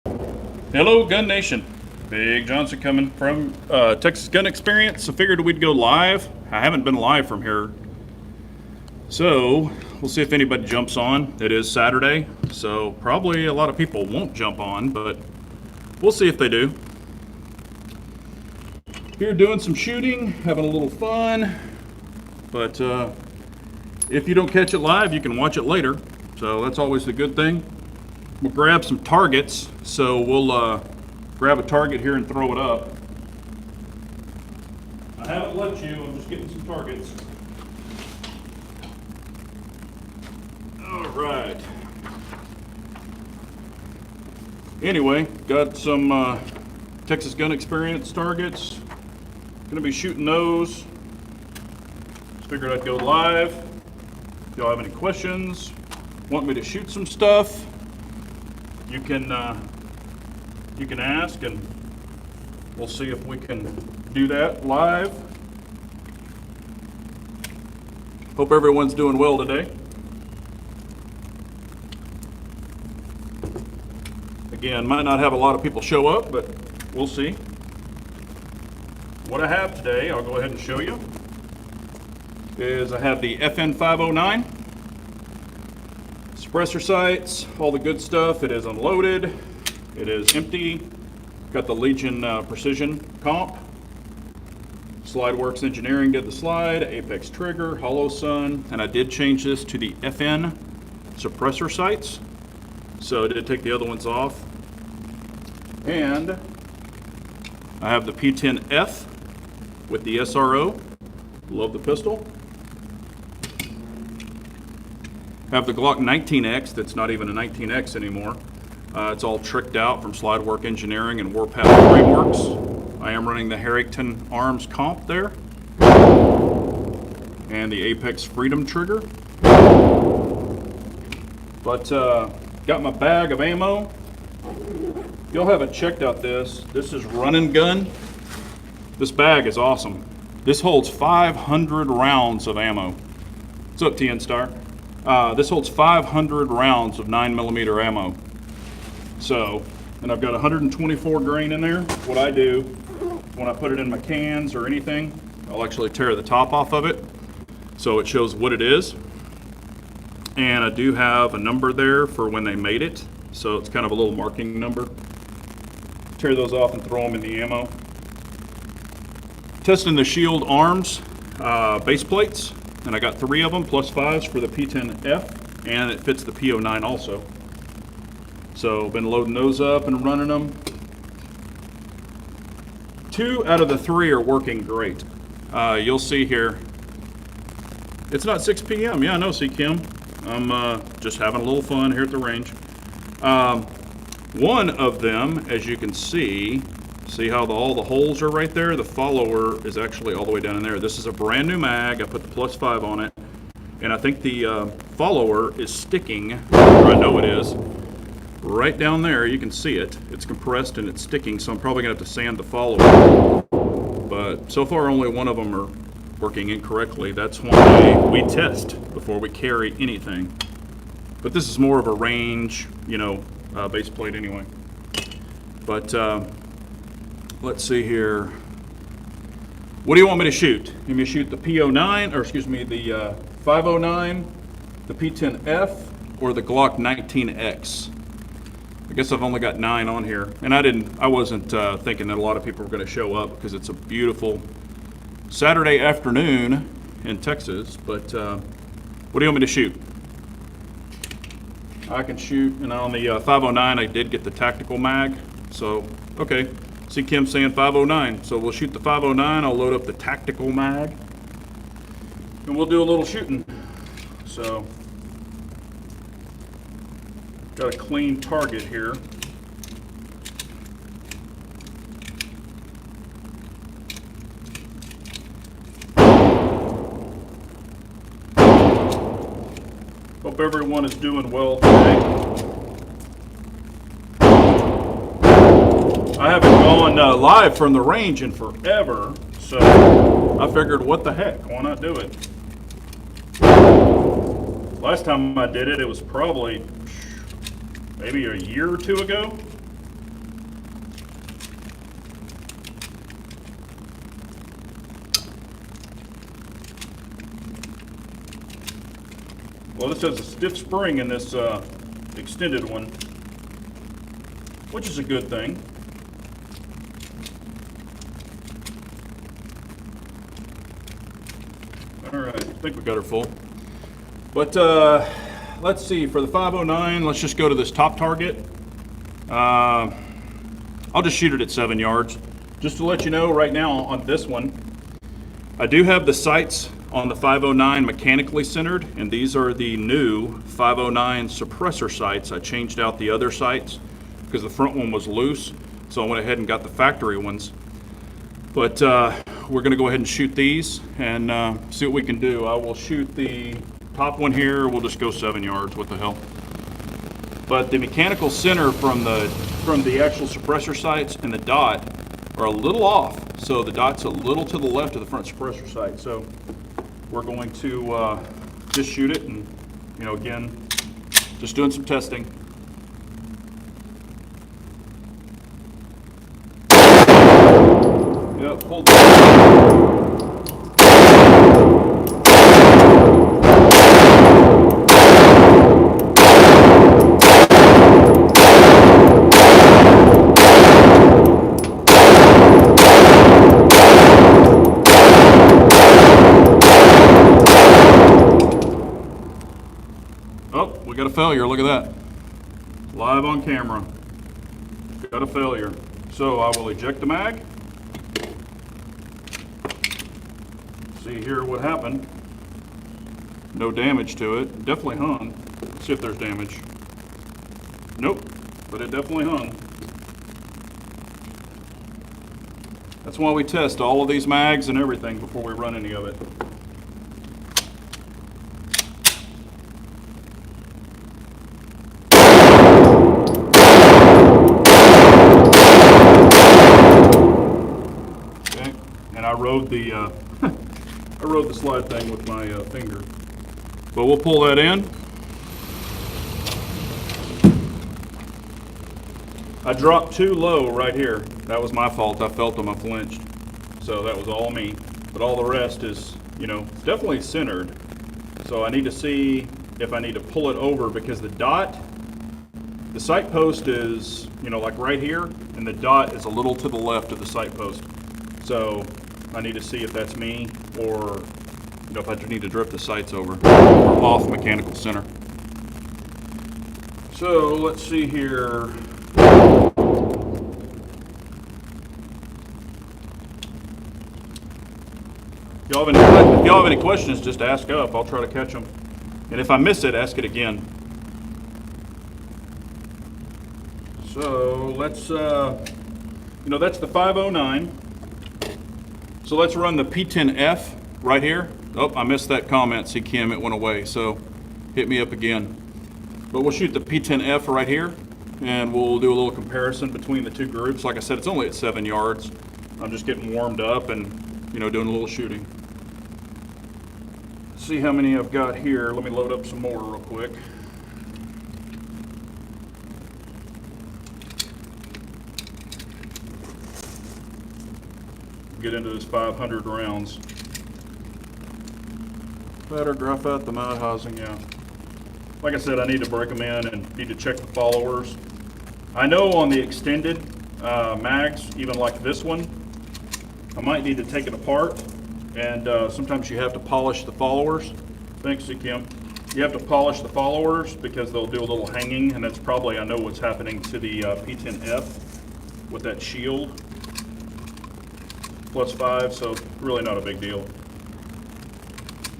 Hello, Gun Nation. Big Johnson coming from Texas Gun Experience. I figured we'd go live. I haven't been live from here. So, we'll see if anybody jumps on. It is Saturday, so probably a lot of people won't jump on, but we'll see if they do. Here doing some shooting, having a little fun. But if you don't catch it live, you can watch it later. So that's always a good thing. We'll grab some targets, so we'll grab a target here and throw it up. I haven't left you, I'm just getting some targets. All right. Anyway, got some Texas Gun Experience targets. Gonna be shooting those. Just figured I'd go live. If y'all have any questions, want me to shoot some stuff, you can ask, and we'll see if we can do that live. Hope everyone's doing well today. Again, might not have a lot of people show up, but we'll see. What I have today, I'll go ahead and show you, is I have the FN 509. Suppressor sights, all the good stuff. It is unloaded. It is empty. Got the Legion Precision comp. SlideWorks Engineering did the slide. Apex trigger, Hollow Sun, and I did change this to the FN suppressor sights. So I did take the other ones off. And I have the P10F with the SRO. Love the pistol. Have the Glock 19X, that's not even a 19X anymore. It's all tricked out from SlideWorks Engineering and Warpath Frameworks. I am running the Harrington Arms comp there. And the Apex Freedom trigger. But got my bag of ammo. If y'all haven't checked out this is Run and Gun. This bag is awesome. This holds 500 rounds of ammo. What's up, TN Star? This holds 500 rounds of 9mm ammo. So, and I've got 124 grain in there. What I do, when I put it in my cans or anything, I'll actually tear the top off of it so it shows what it is. And I do have a number there for when they made it, so it's kind of a little marking number. Tear those off and throw them in the ammo. Testing the Shield Arms base plates. And I got 3 of them, plus 5s for the P10F, and it fits the P09 also. So, been loading those up and running them. 2 out of the 3 are working great. You'll see here, it's not 6 p.m. Yeah, I know, see Kim. I'm just having a little fun here at the range. One of them, as you can see how all the holes are right there? The follower is actually all the way down in there. This is a brand new mag. I put the plus 5 on it. And I think the follower is sticking, or I know it is, right down there. You can see it. It's compressed and it's sticking, so I'm probably going to have to sand the follower. But so far only one of them are working incorrectly. That's why we test before we carry anything. But this is more of a range, base plate anyway. But let's see here. What do you want me to shoot? You want me to shoot the P09, or excuse me, the 509, the P10F, or the Glock 19X? I guess I've only got 9 on here, and I wasn't thinking that a lot of people were going to show up because it's a beautiful Saturday afternoon in Texas. But what do you want me to shoot? I can shoot, and on the 509, I did get the tactical mag, so okay. See Kim saying 509, so we'll shoot the 509. I'll load up the tactical mag, and we'll do a little shooting. So, got a clean target here. Hope everyone is doing well today. I haven't gone live from the range in forever, so I figured, what the heck, why not do it? Last time I did it, it was probably maybe a year or two ago. Well, this has a stiff spring in this extended one, which is a good thing. All right, I think we got her full. But let's see, for the 509, let's just go to this top target. I'll just shoot it at 7 yards. Just to let you know right now on this one, I do have the sights on the 509 mechanically centered, and these are the new 509 suppressor sights. I changed out the other sights because the front one was loose, so I went ahead and got the factory ones. But we're gonna go ahead and shoot these and see what we can do. I will shoot the top one here. We'll just go 7 yards, what the hell. But the mechanical center from the actual suppressor sights and the dot are a little off. So the dot's a little to the left of the front suppressor sight. So we're going to just shoot it and, you know, again, just doing some testing. Yep, hold on. Oh, we got a failure, look at that. Live on camera. Got a failure. So I will eject the mag. See here what happened. No damage to it. Definitely hung. Let's see if there's damage. Nope, but it definitely hung. That's why we test all of these mags and everything before we run any of it. Okay, and I rode the I rode the slide thing with my finger. But we'll pull that in. I dropped too low right here. That was my fault. I felt them, I flinched. So that was all me. But all the rest is, you know, definitely centered. So I need to see if I need to pull it over because the dot, the sight post is, you know, like right here, and the dot is a little to the left of the sight post. So I need to see if that's me or, you know, if I need to drift the sights over or off mechanical center. So let's see here. If y'all have any questions, just ask up. I'll try to catch them. And if I miss it, ask it again. So let's, you know, that's the 509. So let's run the P10F right here. Oh, I missed that comment. See, Kim, it went away. So hit me up again. But we'll shoot the P10F right here, and we'll do a little comparison between the two groups. Like I said, it's only at 7 yards. I'm just getting warmed up and, you know, doing a little shooting. See how many I've got here. Let me load up some more real quick. Get into this 500 rounds. Better graph out the mud housing, yeah. Like I said, I need to break them in and need to check the followers. I know on the extended mags, even like this one, I might need to take it apart, and sometimes you have to polish the followers. Thanks, Kim. You have to polish the followers because they'll do a little hanging, and that's probably, I know what's happening to the P10F with that shield. +5, so really not a big deal.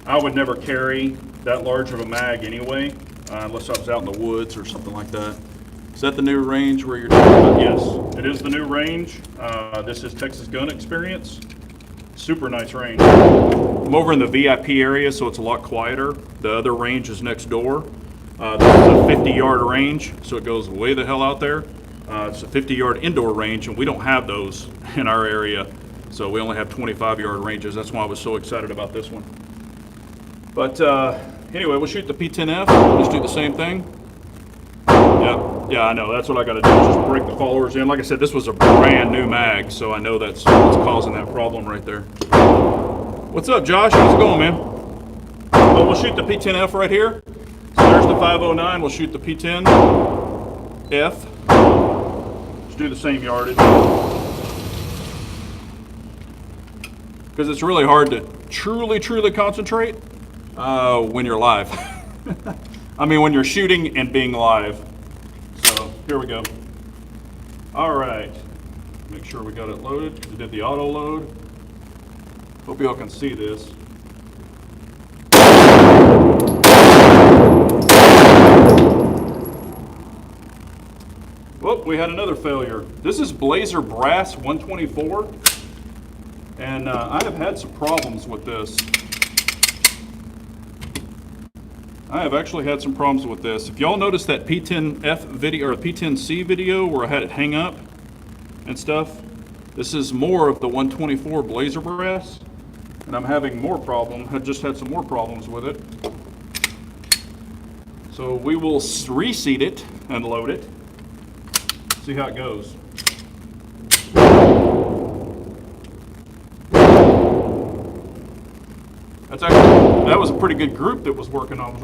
I would never carry that large of a mag anyway, unless I was out in the woods or something like that. Is that the new range where you're talking about? Yes, it is the new range. This is Texas Gun Experience. Super nice range. I'm over in the VIP area, so it's a lot quieter. The other range is next door. This is a 50-yard range, so it goes way the hell out there. It's a 50-yard indoor range, and we don't have those in our area. So we only have 25-yard ranges. That's why I was so excited about this one. But anyway, we'll shoot the P10F. We'll just do the same thing. Yeah, I know. That's what I got to do, is just break the followers in. Like I said, this was a brand new mag, so I know that's what's causing that problem right there. What's up, Josh? How's it going, man? Well, we'll shoot the P10F right here. There's the 509. We'll shoot the P10F. Let's do the same yardage. Because it's really hard to truly concentrate when you're live. I mean, when you're shooting and being live. So here we go. All right. Make sure we got it loaded. We did the auto load. Hope y'all can see this. Whoop, we had another failure. This is Blazer Brass 124. And I have had some problems with this. I have actually had some problems with this. If y'all noticed that P10F video or P10C video where I had it hang up and stuff, this is more of the 124 Blazer Brass, and I'm having more problems. I just had some more problems with it. So we will reseat it and load it. See how it goes. That was a pretty good group that was working on.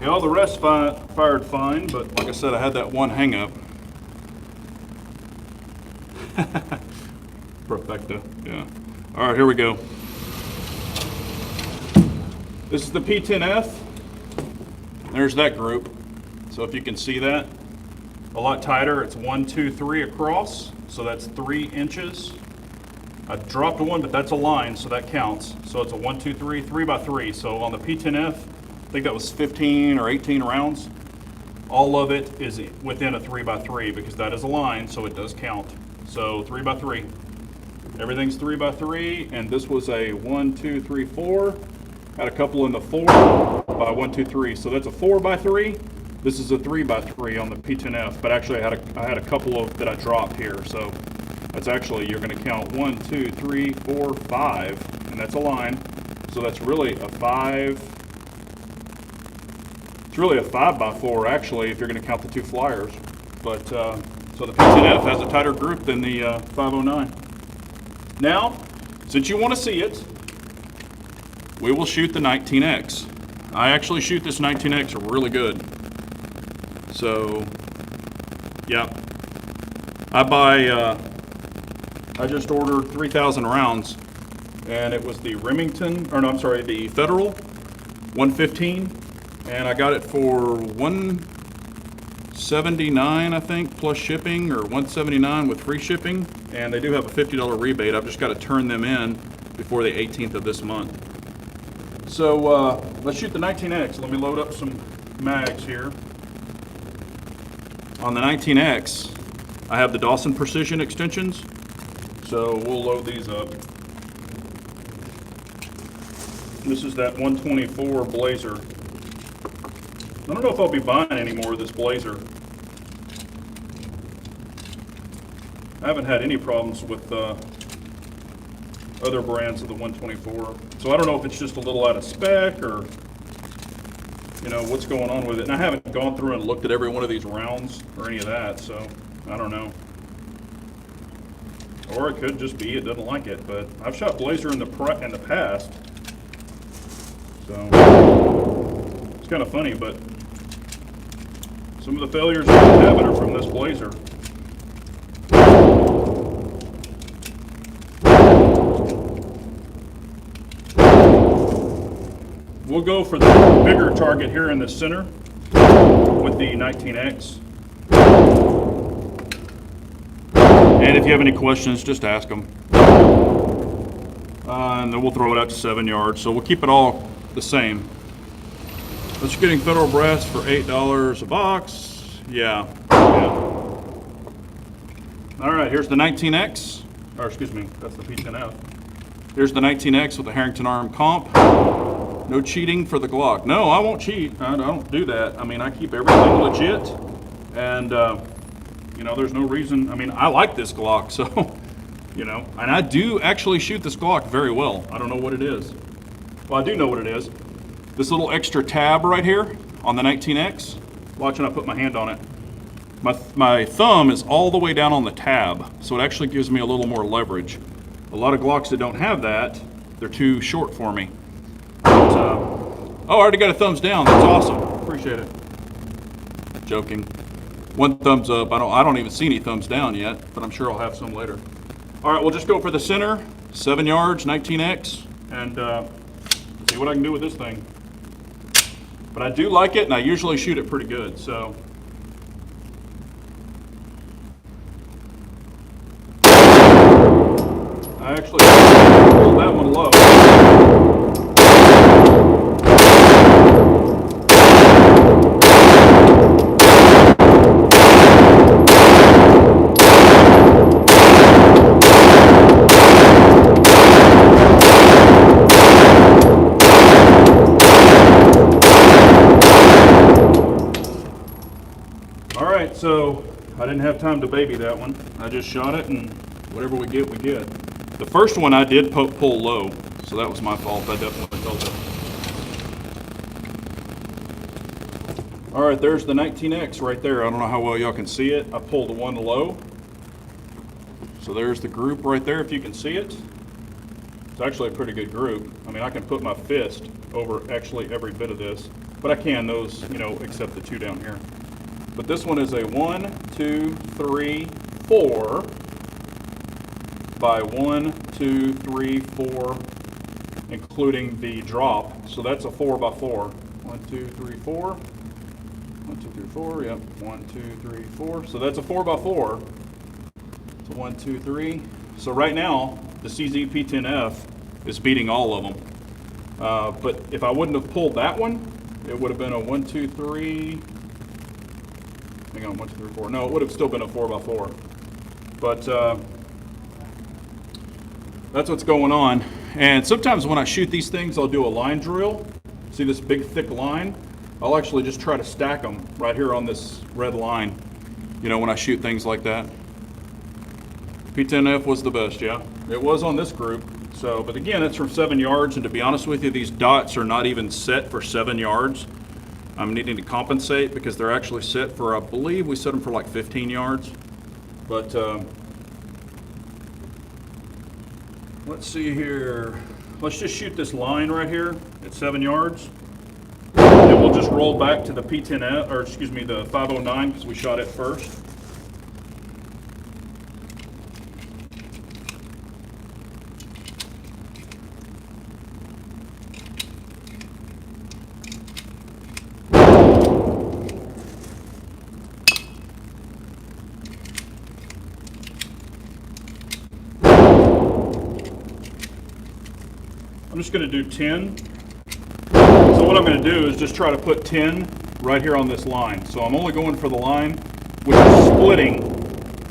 All the rest fired fine, but like I said, I had that one hang up. Perfecta, yeah. All right, here we go. This is the P10F. There's that group. So if you can see that, a lot tighter. It's 1, 2, 3 across, so that's 3 inches. I dropped one, but that's a line, so that counts. So it's a 1, 2, 3, 3 by 3. So on the P10F, I think that was 15 or 18 rounds. All of it is within a 3 by 3 because that is a line, so it does count. So 3 by 3. Everything's 3 by 3, and this was a 1, 2, 3, 4. Had a couple in the 4 by 1, 2, 3. So that's a 4 by 3. This is a 3 by 3 on the P10F, but actually I had a couple of that I dropped here. So that's actually, you're going to count 1, 2, 3, 4, 5, and that's a line. So that's really a 5. It's really a 5 by 4 actually, if you're going to count the 2 flyers. But so the P10F has a tighter group than the 509. Now, since you want to see it, we will shoot the 19X. I actually shoot this 19X really good. So, yeah, I just ordered 3,000 rounds, and it was the the Federal 115. And I got it for $179, I think, plus shipping, or $179 with free shipping. And they do have a $50 rebate. I've just got to turn them in before the 18th of this month. So let's shoot the 19X. Let me load up some mags here. On the 19X, I have the Dawson Precision extensions. So we'll load these up. This is that 124 Blazer. I don't know if I'll be buying any more of this Blazer. I haven't had any problems with other brands of the 124. So I don't know if it's just a little out of spec or, you know, what's going on with it. And I haven't gone through and looked at every one of these rounds or any of that, so I don't know. Or it could just be it doesn't like it, but I've shot Blazer in the past. So it's kind of funny, but some of the failures I'm having are from this Blazer. We'll go for the bigger target here in the center with the 19X. And if you have any questions, just ask them. And then we'll throw it out to 7 yards. So we'll keep it all the same. But you're getting Federal Brass for $8 a box. Yeah. All right, here's the 19X. Or excuse me, that's the P10F. Here's the 19X with the Harrington Arm comp. No cheating for the Glock. No, I won't cheat. I don't do that. I mean, I keep everything legit. And, you know, there's no reason, I mean, I like this Glock, so, you know, and I do actually shoot this Glock very well. I don't know what it is. Well, I do know what it is. This little extra tab right here on the 19X, watch when I put my hand on it. My thumb is all the way down on the tab, so it actually gives me a little more leverage. A lot of Glocks that don't have that, they're too short for me. But, oh, I already got a thumbs down. That's awesome. Appreciate it. Joking. One thumbs up. I don't even see any thumbs down yet, but I'm sure I'll have some later. All right, we'll just go for the center, 7 yards, 19X, and see what I can do with this thing. But I do like it, and I usually shoot it pretty good, so. I actually pulled that one low. All right, so I didn't have time to baby that one. I just shot it, and whatever we get, we get. The first one I did pull low, so that was my fault. I definitely felt it. All right, there's the 19X right there. I don't know how well y'all can see it. I pulled one low. So there's the group right there, if you can see it. It's actually a pretty good group. I mean, I can put my fist over actually every bit of this, but I can those, you know, except the two down here. But this one is a 1, 2, 3, 4 by 1, 2, 3, 4, including the drop. So that's a 4 by 4. 1, 2, 3, 4. 1, 2, 3, 4. Yep. 1, 2, 3, 4. So that's a 4 by 4. So 1, 2, 3. So right now, the CZ P10F is beating all of them. But if I wouldn't have pulled that one, it would have been a 1, 2, 3. Hang on, 1, 2, 3, 4. No, it would have still been a 4 by 4. But that's what's going on. And sometimes when I shoot these things, I'll do a line drill. See this big thick line? I'll actually just try to stack them right here on this red line, you know, when I shoot things like that. P10F was the best, yeah. It was on this group. So, but again, it's from 7 yards, and to be honest with you, these dots are not even set for 7 yards. I'm needing to compensate because they're actually set for, I believe we set them for like 15 yards. But let's see here. Let's just shoot this line right here at 7 yards. And we'll just roll back to the P10F, or excuse me, the 509, because we shot it first. I'm just going to do 10. So what I'm going to do is just try to put 10 right here on this line. So I'm only going for the line, which is splitting.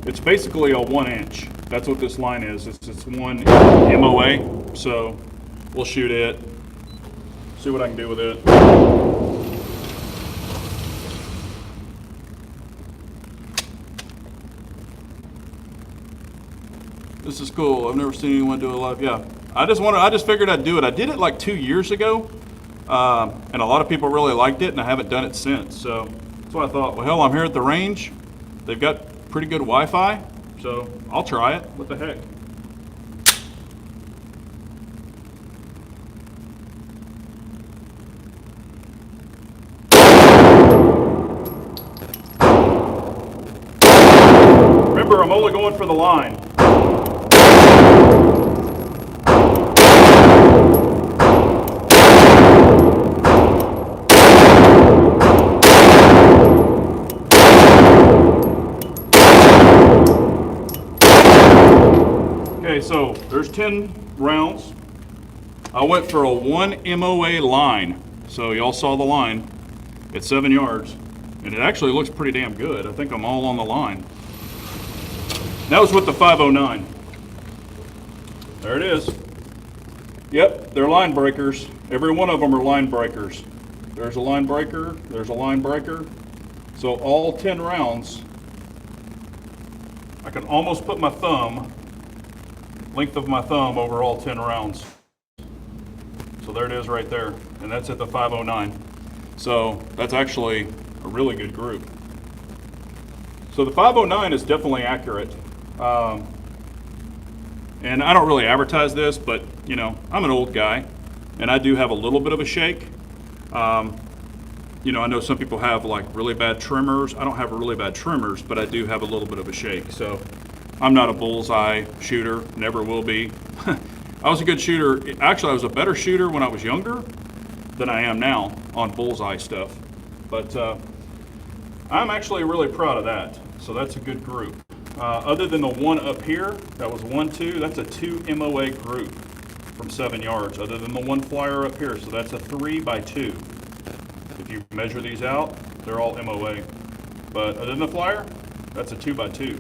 It's basically a 1 inch. That's what this line is. It's 1 MOA. So we'll shoot it, see what I can do with it. This is cool. I've never seen anyone do it live. Yeah. I just figured I'd do it. I did it like 2 years ago, and a lot of people really liked it, and I haven't done it since. So that's why I thought, well, hell, I'm here at the range. They've got pretty good Wi-Fi, so I'll try it. What the heck? Remember, I'm only going for the line. Okay, so there's 10 rounds. I went for a 1 MOA line. So y'all saw the line at 7 yards. And it actually looks pretty damn good. I think I'm all on the line. That was with the 509. There it is. Yep, they're line breakers. Every one of them are line breakers. There's a line breaker, there's a line breaker. So all 10 rounds, I can almost put my length of my thumb over all 10 rounds. So there it is right there, and that's at the 509. So that's actually a really good group. So the 509 is definitely accurate. And I don't really advertise this, but you know, I'm an old guy and I do have a little bit of a shake. You know, I know some people have like really bad tremors. I don't have really bad tremors, but I do have a little bit of a shake. So I'm not a bullseye shooter, never will be. I was a good shooter. Actually, I was a better shooter when I was younger than I am now on bullseye stuff. But I'm actually really proud of that. So that's a good group. Other than the one up here, that was 1-2, that's a 2 MOA group from 7 yards, other than the one flyer up here. So that's a 3x2. If you measure these out, they're all MOA. But other than the flyer, that's a 2x2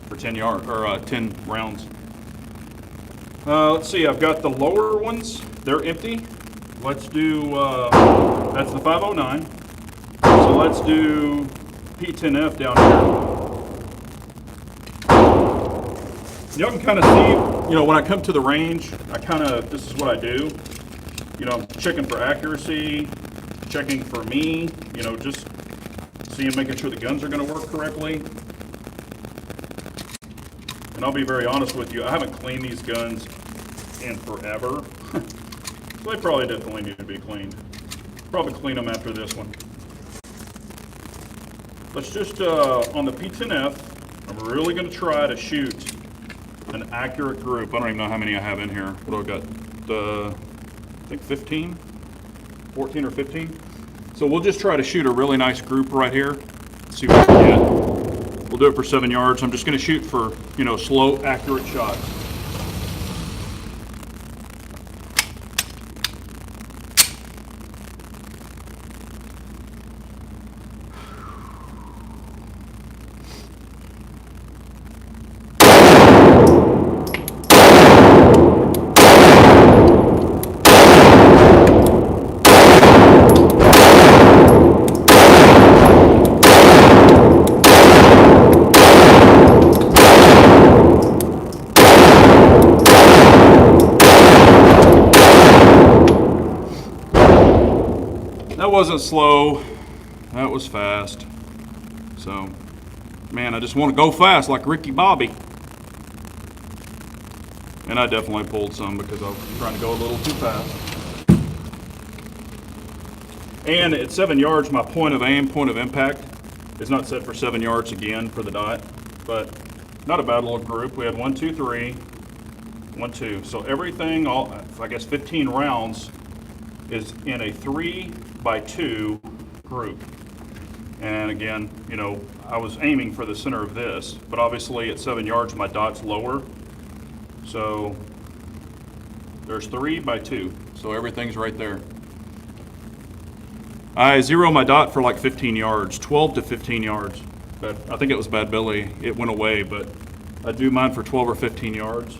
for 10 yards or 10 rounds. Let's see, I've got the lower ones, they're empty. Let's do, that's the 509. So let's do P10F down here. Y'all can kind of see, you know, when I come to the range, this is what I do. You know, I'm checking for accuracy, checking for me, you know, just seeing, making sure the guns are going to work correctly. And I'll be very honest with you, I haven't cleaned these guns in forever. So they probably definitely need to be cleaned. Probably clean them after this one. Let's just, on the P10F, I'm really going to try to shoot an accurate group. I don't even know how many I have in here. What do I got? I think 15? 14 or 15? So we'll just try to shoot a really nice group right here. See what we get. We'll do it for 7 yards. I'm just going to shoot for, you know, slow, accurate shots. That wasn't slow, that was fast. So, man, I just want to go fast like Ricky Bobby. And I definitely pulled some because I was trying to go a little too fast. And at 7 yards, my point of aim, point of impact is not set for 7 yards again for the dot, but not a bad little group. We had 1, 2, 3, 1, 2. So everything, all, I guess 15 rounds is in a 3x2 group. And again, you know, I was aiming for the center of this, but obviously at 7 yards, my dot's lower. So there's 3x2. So everything's right there. I zero my dot for like 15 yards, 12 to 15 yards. But I think it was Bad Billy. It went away, but I do mine for 12 or 15 yards.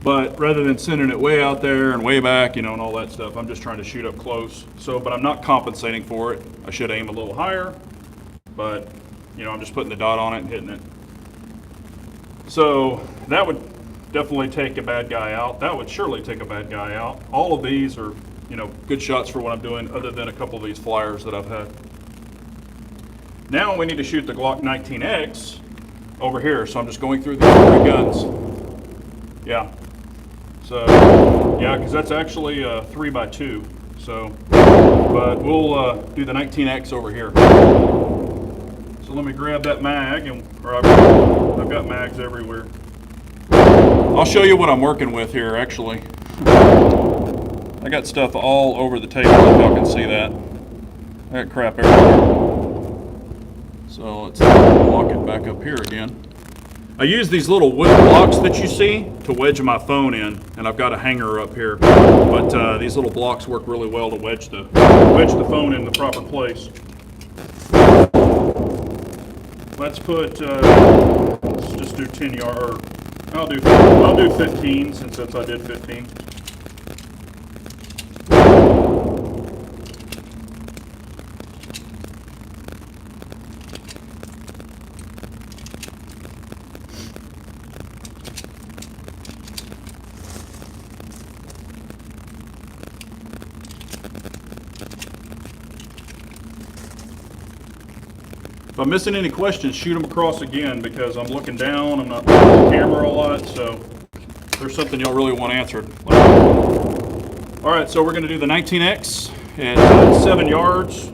But rather than sending it way out there and way back, you know, and all that stuff, I'm just trying to shoot up close. So, but I'm not compensating for it. I should aim a little higher, but, you know, I'm just putting the dot on it and hitting it. So that would definitely take a bad guy out. That would surely take a bad guy out. All of these are, you know, good shots for what I'm doing, other than a couple of these flyers that I've had. Now we need to shoot the Glock 19X over here. So I'm just going through these three guns. Yeah. So, yeah, because that's actually a 3x2. So, but we'll do the 19X over here. So let me grab that mag, and or I've got mags everywhere. I'll show you what I'm working with here, actually. I got stuff all over the table, if y'all can see that. I got crap everywhere. So let's lock it back up here again. I use these little wooden blocks that you see to wedge my phone in, and I've got a hanger up here. But these little blocks work really well to wedge the phone in the proper place. Let's put, let's just do 10 yard. I'll do 15 since I did 15. I'm missing any questions, shoot them across again, because I'm looking down, I'm not looking at the camera a lot, so if there's something y'all really want answered. All right, so we're gonna do the 19X at 7 yards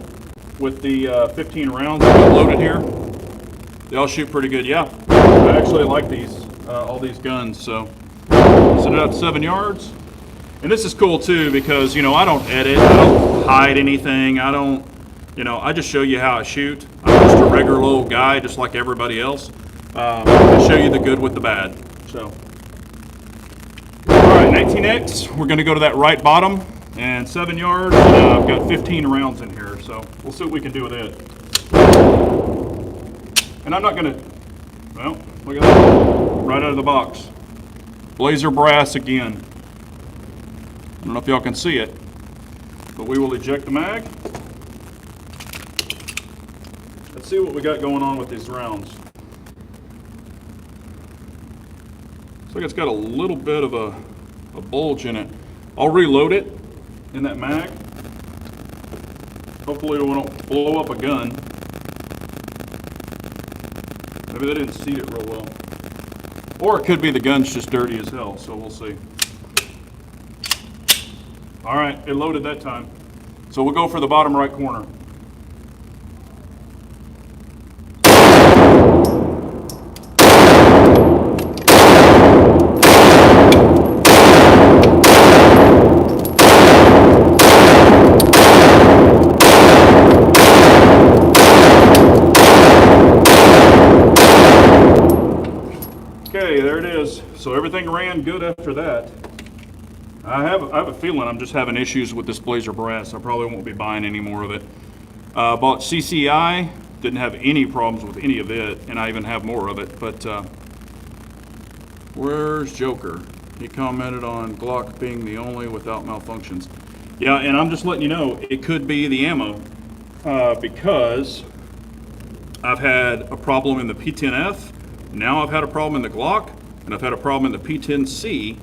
with the 15 rounds that got loaded here. They all shoot pretty good, yeah. I actually like these, all these guns, so set it up to 7 yards. And this is cool too, because, you know, I don't edit, I don't hide anything, I don't, you know, I just show you how I shoot. I'm just a regular old guy, just like everybody else. I show you the good with the bad, so. All right, 19X, we're gonna go to that right bottom and 7 yards. I've got 15 rounds in here, so we'll see what we can do with it. And I'm not gonna, well, look at that, right out of the box. Blazer brass again. I don't know if y'all can see it, but we will eject the mag. Let's see what we got going on with these rounds. Looks like it's got a little bit of a bulge in it. I'll reload it in that mag. Hopefully it won't blow up a gun. Maybe they didn't seat it real well. Or it could be the gun's just dirty as hell, so we'll see. All right, it loaded that time. So we'll go for the bottom right corner. Okay, there it is. So everything ran good after that. I have a feeling I'm just having issues with this Blazer brass. I probably won't be buying any more of it. Bought CCI, didn't have any problems with any of it, and I even have more of it. But where's Joker? He commented on Glock being the only without malfunctions. Yeah, and I'm just letting you know, it could be the ammo because I've had a problem in the P10F, now I've had a problem in the Glock, and I've had a problem in the P10C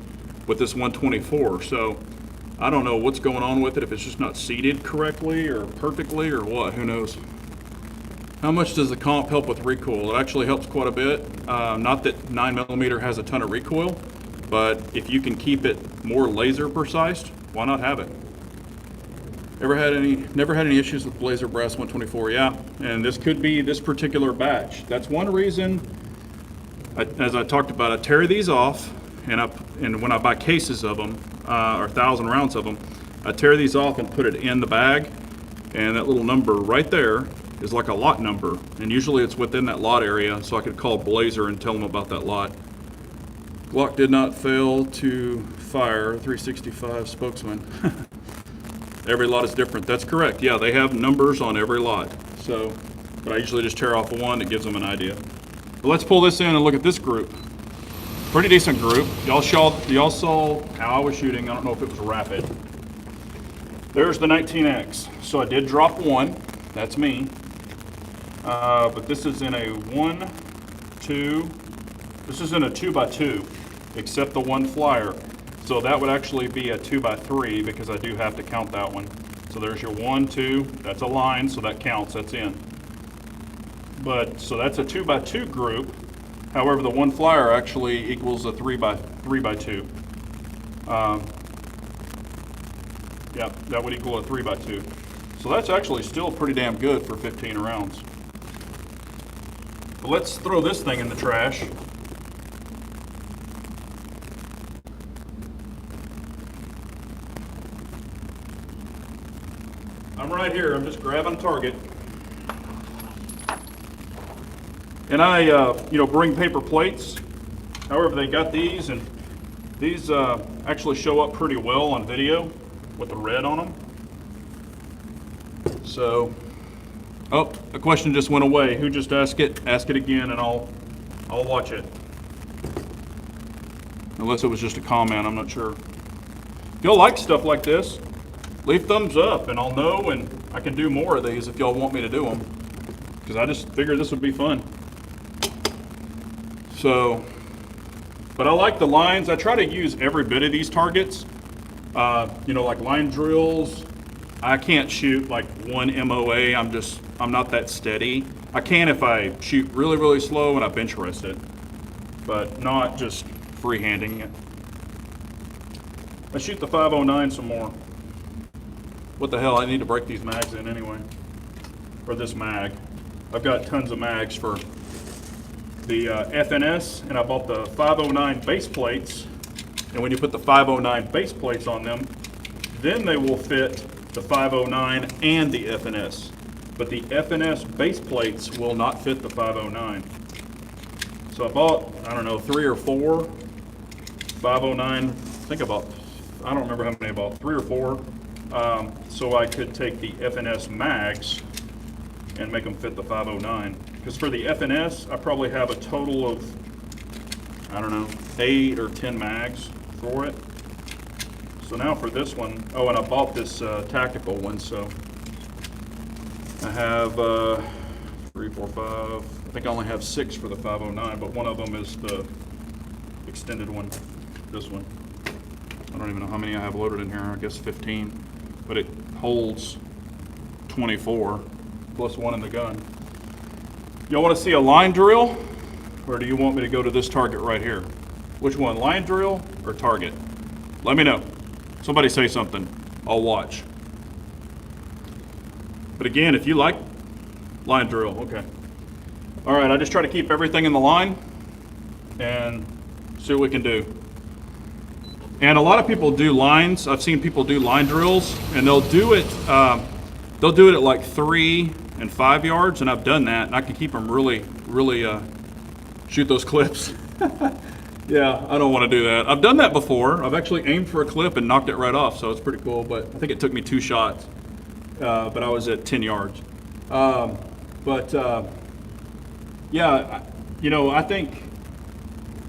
with this 124. So I don't know what's going on with it, if it's just not seated correctly or perfectly or what, who knows. How much does the comp help with recoil? It actually helps quite a bit. Not that 9mm has a ton of recoil, but if you can keep it more laser precise, why not have it? Never had any issues with Blazer Brass 124, yeah. And this could be this particular batch. That's one reason, as I talked about, I tear these off, and when I buy cases of them, or 1,000 rounds of them, I tear these off and put it in the bag, and that little number right there is like a lot number, and usually it's within that lot area, so I could call Blazer and tell them about that lot. Glock did not fail to fire, 365 spokesman. Every lot is different. That's correct. Yeah, they have numbers on every lot. So, but I usually just tear off one that gives them an idea. But let's pull this in and look at this group. Pretty decent group. Y'all saw how I was shooting. I don't know if it was rapid. There's the 19X. So I did drop one. That's me. But this is in a 1, 2. This is in a 2x2, except the one flyer. So that would actually be a 2x3 because I do have to count that one. So there's your 1, 2. That's a line, so that counts. That's in. But so that's a 2x2 group. However, the one flyer actually equals a 3x2. Yeah, that would equal a 3x2. So that's actually still pretty damn good for 15 rounds. But let's throw this thing in the trash. I'm right here. I'm just grabbing a target. And I, bring paper plates. However, they got these, and these actually show up pretty well on video with the red on them. So, oh, the question just went away. Who just asked it? Ask it again, and I'll watch it. Unless it was just a comment, I'm not sure. If y'all like stuff like this, leave thumbs up, and I'll know, and I can do more of these if y'all want me to do them. Because I just figured this would be fun. So, but I like the lines. I try to use every bit of these targets. Like line drills. I can't shoot like one MOA. I'm not that steady. I can if I shoot really, really slow and I bench rest it, but not just freehanding it. Let's shoot the 509 some more. What the hell, I need to break these mags in anyway, or this mag. I've got tons of mags for the FNS, and I bought the 509 base plates, and when you put the 509 base plates on them, then they will fit the 509 and the FNS. But the FNS base plates will not fit the 509. So I bought, I don't know, 3 or 4 509, I don't remember how many I bought, 3 or 4, so I could take the FNS mags and make them fit the 509. Because for the FNS, I probably have a total of, I don't know, 8 or 10 mags for it. So now for this one, oh, and I bought this tactical one, so I have 3, 4, 5, I think I only have 6 for the 509, but one of them is the extended one, this one. I don't even know how many I have loaded in here, I guess 15, but it holds 24 plus 1 in the gun. Y'all want to see a line drill, or do you want me to go to this target right here? Which one, line drill or target? Let me know. Somebody say something, I'll watch. But again, if you like line drill, okay. All right, I just try to keep everything in the line and see what we can do. And a lot of people do lines. I've seen people do line drills, and they'll do it at like 3 and 5 yards, and I've done that, and I can keep them really shoot those clips. Yeah, I don't want to do that. I've done that before. I've actually aimed for a clip and knocked it right off, so it's pretty cool, but I think it took me 2 shots, but I was at 10 yards. Yeah, you know, I think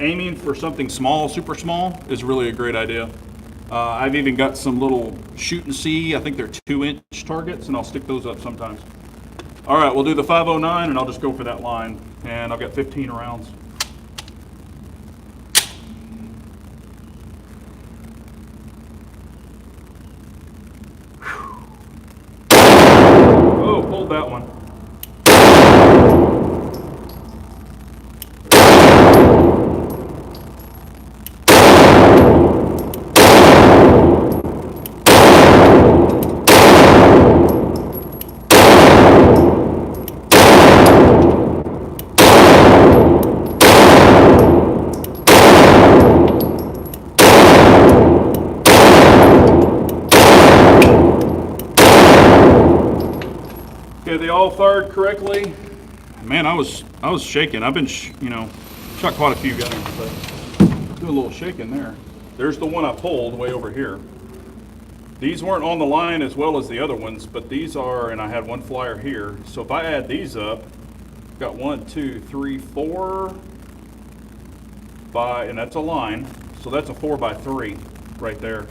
aiming for something small, super small, is really a great idea. I've even got some little shoot and see, I think they're 2-inch targets, and I'll stick those up sometimes. All right, we'll do the 509, and I'll just go for that line, and I've got 15 rounds. Oh, pulled that one. Okay, they all fired correctly. Man, I was shaking. I've been, shot quite a few guns, but do a little shaking there. There's the one I pulled way over here. These weren't on the line as well as the other ones, but these are, and I had one flyer here. So if I add these up, got 1, 2, 3, 4, 5, and that's a line. So that's a 4x3 right there,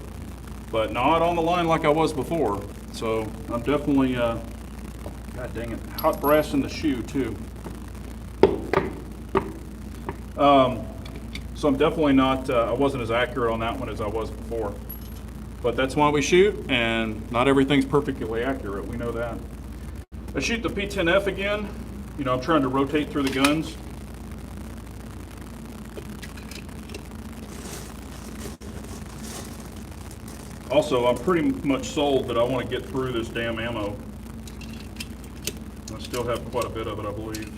but not on the line like I was before. So I'm definitely, God dang it, hot brass in the shoe too. So I'm definitely not, I wasn't as accurate on that one as I was before. But that's why we shoot, and not everything's perfectly accurate, we know that. I shoot the P10F again. You know, I'm trying to rotate through the guns. Also, I'm pretty much sold that I want to get through this damn ammo. I still have quite a bit of it, I believe.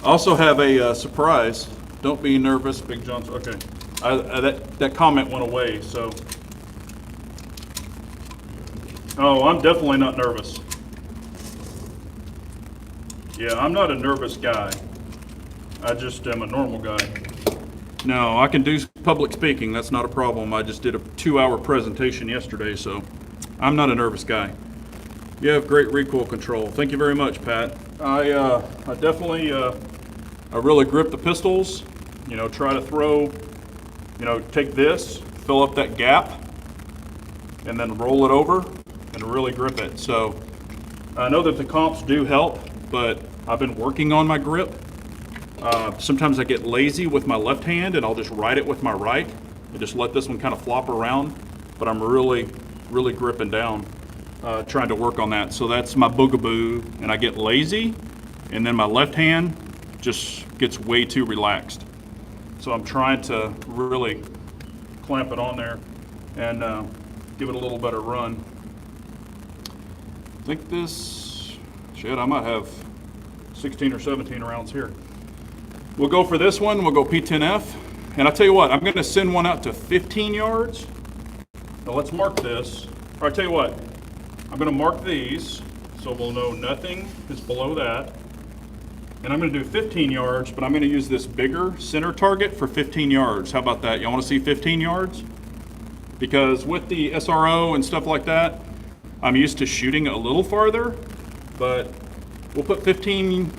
I also have a surprise. Don't be nervous, Big John's. Okay, that comment went away. So, oh, I'm definitely not nervous. Yeah, I'm not a nervous guy. I just am a normal guy. No, I can do public speaking. That's not a problem. I just did a 2-hour presentation yesterday, so I'm not a nervous guy. You have great recoil control. Thank you very much, Pat. I definitely, I really grip the pistols. You know, try to throw, take this, fill up that gap, and then roll it over and really grip it. So I know that the comps do help, but I've been working on my grip, Sometimes I get lazy with my left hand and I'll just ride it with my right and just let this one kind of flop around. But I'm really gripping down, trying to work on that. So that's my boogaboo, and I get lazy, and then my left hand just gets way too relaxed. So I'm trying to really clamp it on there and give it a little better run. I think this, shit, I might have 16 or 17 rounds here. We'll go for this one, we'll go P10F. And I'll tell you what, I'm gonna send one out to 15 yards. Now let's mark this. Or I'll tell you what, I'm gonna mark these so we'll know nothing is below that. And I'm gonna do 15 yards, but I'm gonna use this bigger center target for 15 yards. How about that? Y'all wanna see 15 yards? Because with the SRO and stuff like that, I'm used to shooting a little farther, but we'll put 15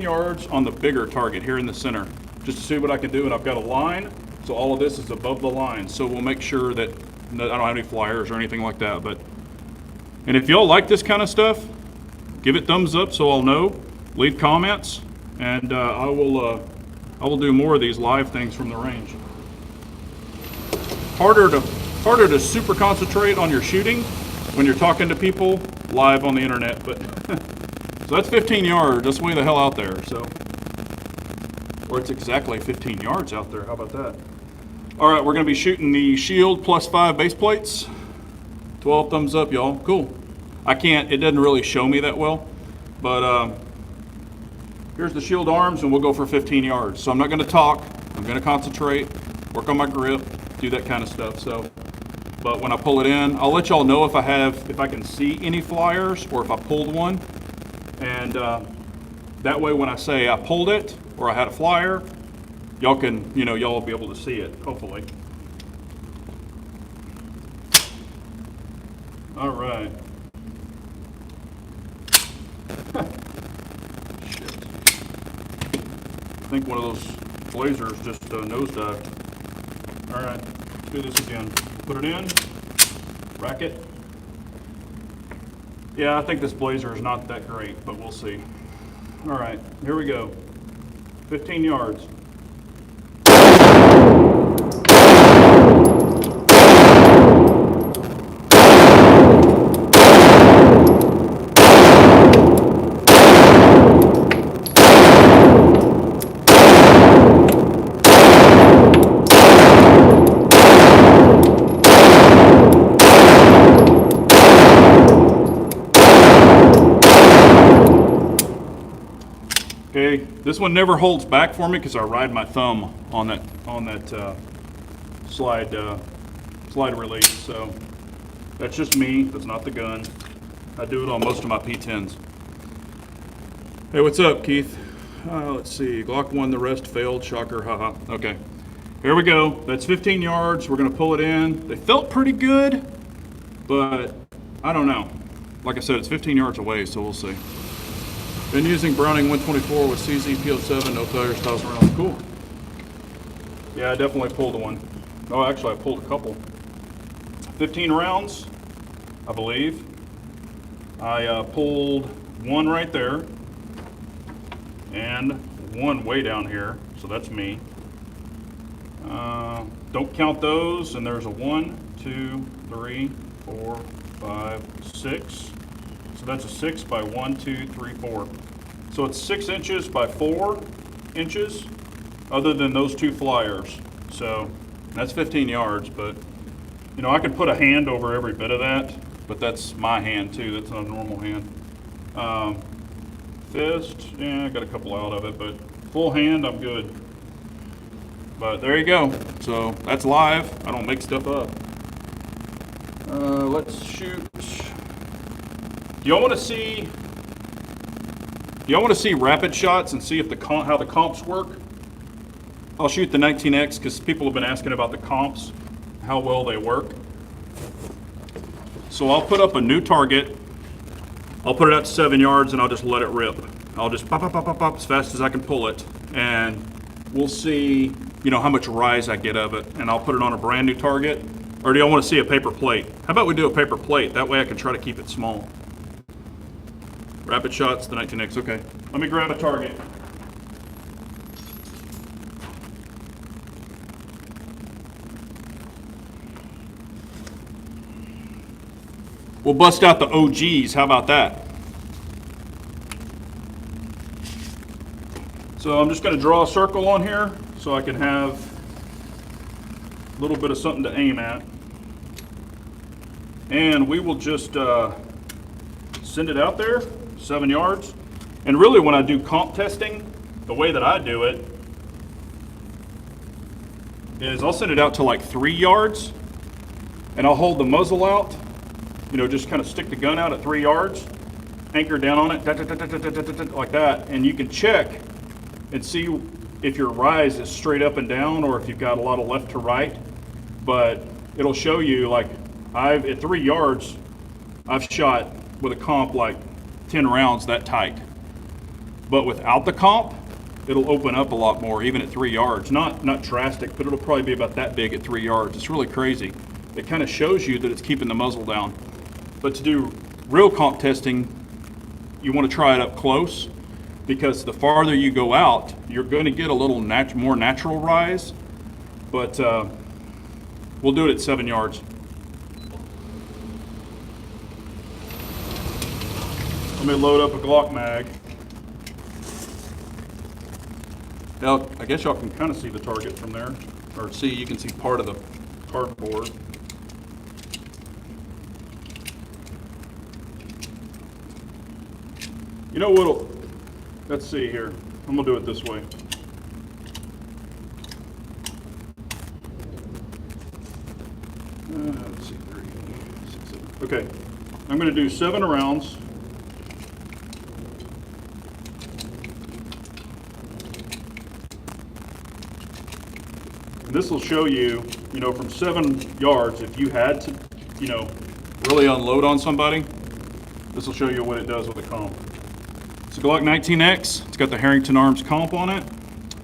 yards on the bigger target here in the center, just to see what I can do. And I've got a line, so all of this is above the line. So we'll make sure that I don't have any flyers or anything like that. And if y'all like this kind of stuff, give it thumbs up so I'll know. Leave comments, and I will do more of these live things from the range. Harder to super concentrate on your shooting when you're talking to people live on the internet, but so that's 15 yards. That's way the hell out there. So, or it's exactly 15 yards out there. How about that? All right, we're gonna be shooting the Shield +5 base plates. 12 thumbs up, y'all. Cool. It doesn't really show me that well, but here's the Shield arms, and we'll go for 15 yards. So I'm not gonna talk. I'm gonna concentrate, work on my grip, do that kind of stuff. So, but when I pull it in, I'll let y'all know if I can see any flyers or if I pulled one. And that way when I say I pulled it or I had a flyer, y'all will be able to see it, hopefully. All right. Shit. I think one of those blazers just nosedived. All right, let's do this again. Put it in, rack it. Yeah, I think this blazer is not that great, but we'll see. All right, here we go. 15 yards. Okay, this one never holds back for me because I ride my thumb on that slide release. So that's just me. That's not the gun. I do it on most of my P10s. Hey, what's up, Keith? Let's see. Glock won. The rest failed. Shocker. Haha. Okay. Here we go. That's 15 yards. We're gonna pull it in. They felt pretty good, but I don't know. Like I said, it's 15 yards away, so we'll see. Been using Browning 124 with CZ P07, no failures, 1,000 rounds. Cool. Yeah, I definitely pulled one. Oh, actually, I pulled a couple. 15 rounds, I believe. I pulled one right there and one way down here, so that's me. Don't count those, and there's a 1, 2, 3, 4, 5, 6. So that's a 6 by 1, 2, 3, 4. So it's 6 inches by 4 inches, other than those two flyers. So that's 15 yards, but I could put a hand over every bit of that, but that's my hand too. That's not a normal hand. Fist, yeah, I got a couple out of it, but full hand, I'm good. But there you go. So that's live. I don't make stuff up. Let's shoot. Do y'all want to see rapid shots and see if how the comps work? I'll shoot the 19X because people have been asking about the comps, how well they work. So I'll put up a new target. I'll put it out to 7 yards and I'll just let it rip. I'll just pop, pop, pop, pop, pop as fast as I can pull it, and we'll see, how much rise I get of it. And I'll put it on a brand new target. Or do y'all want to see a paper plate? How about we do a paper plate? That way I can try to keep it small. Rapid shots, the 19X, okay. Let me grab a target. We'll bust out the OGs. How about that? So I'm just going to draw a circle on here so I can have a little bit of something to aim at. And we will just send it out there, 7 yards. And really when I do comp testing, the way that I do it is I'll send it out to like 3 yards and I'll hold the muzzle out, you know, just kind of stick the gun out at 3 yards, anchor down on it, like that, and you can check and see if your rise is straight up and down or if you've got a lot of left to right. But it'll show you, like, at 3 yards, I've shot with a comp like 10 rounds that tight. But without the comp, it'll open up a lot more, even at 3 yards. Not drastic, but it'll probably be about that big at 3 yards. It's really crazy. It kind of shows you that it's keeping the muzzle down. But to do real comp testing, you want to try it up close, because the farther you go out, you're going to get a little more natural rise. But we'll do it at 7 yards. Let me load up a Glock mag. Now, I guess y'all can kind of see the target from there, or you can see part of the cardboard. You know what'll, let's see here. I'm gonna do it this way. Let's see, 3, 6, 7. Okay, I'm gonna do 7 rounds. This will show you, you know, from 7 yards, if you had to, you know, really unload on somebody, this will show you what it does with a comp. It's a Glock 19X. It's got the Harrington Arms comp on it.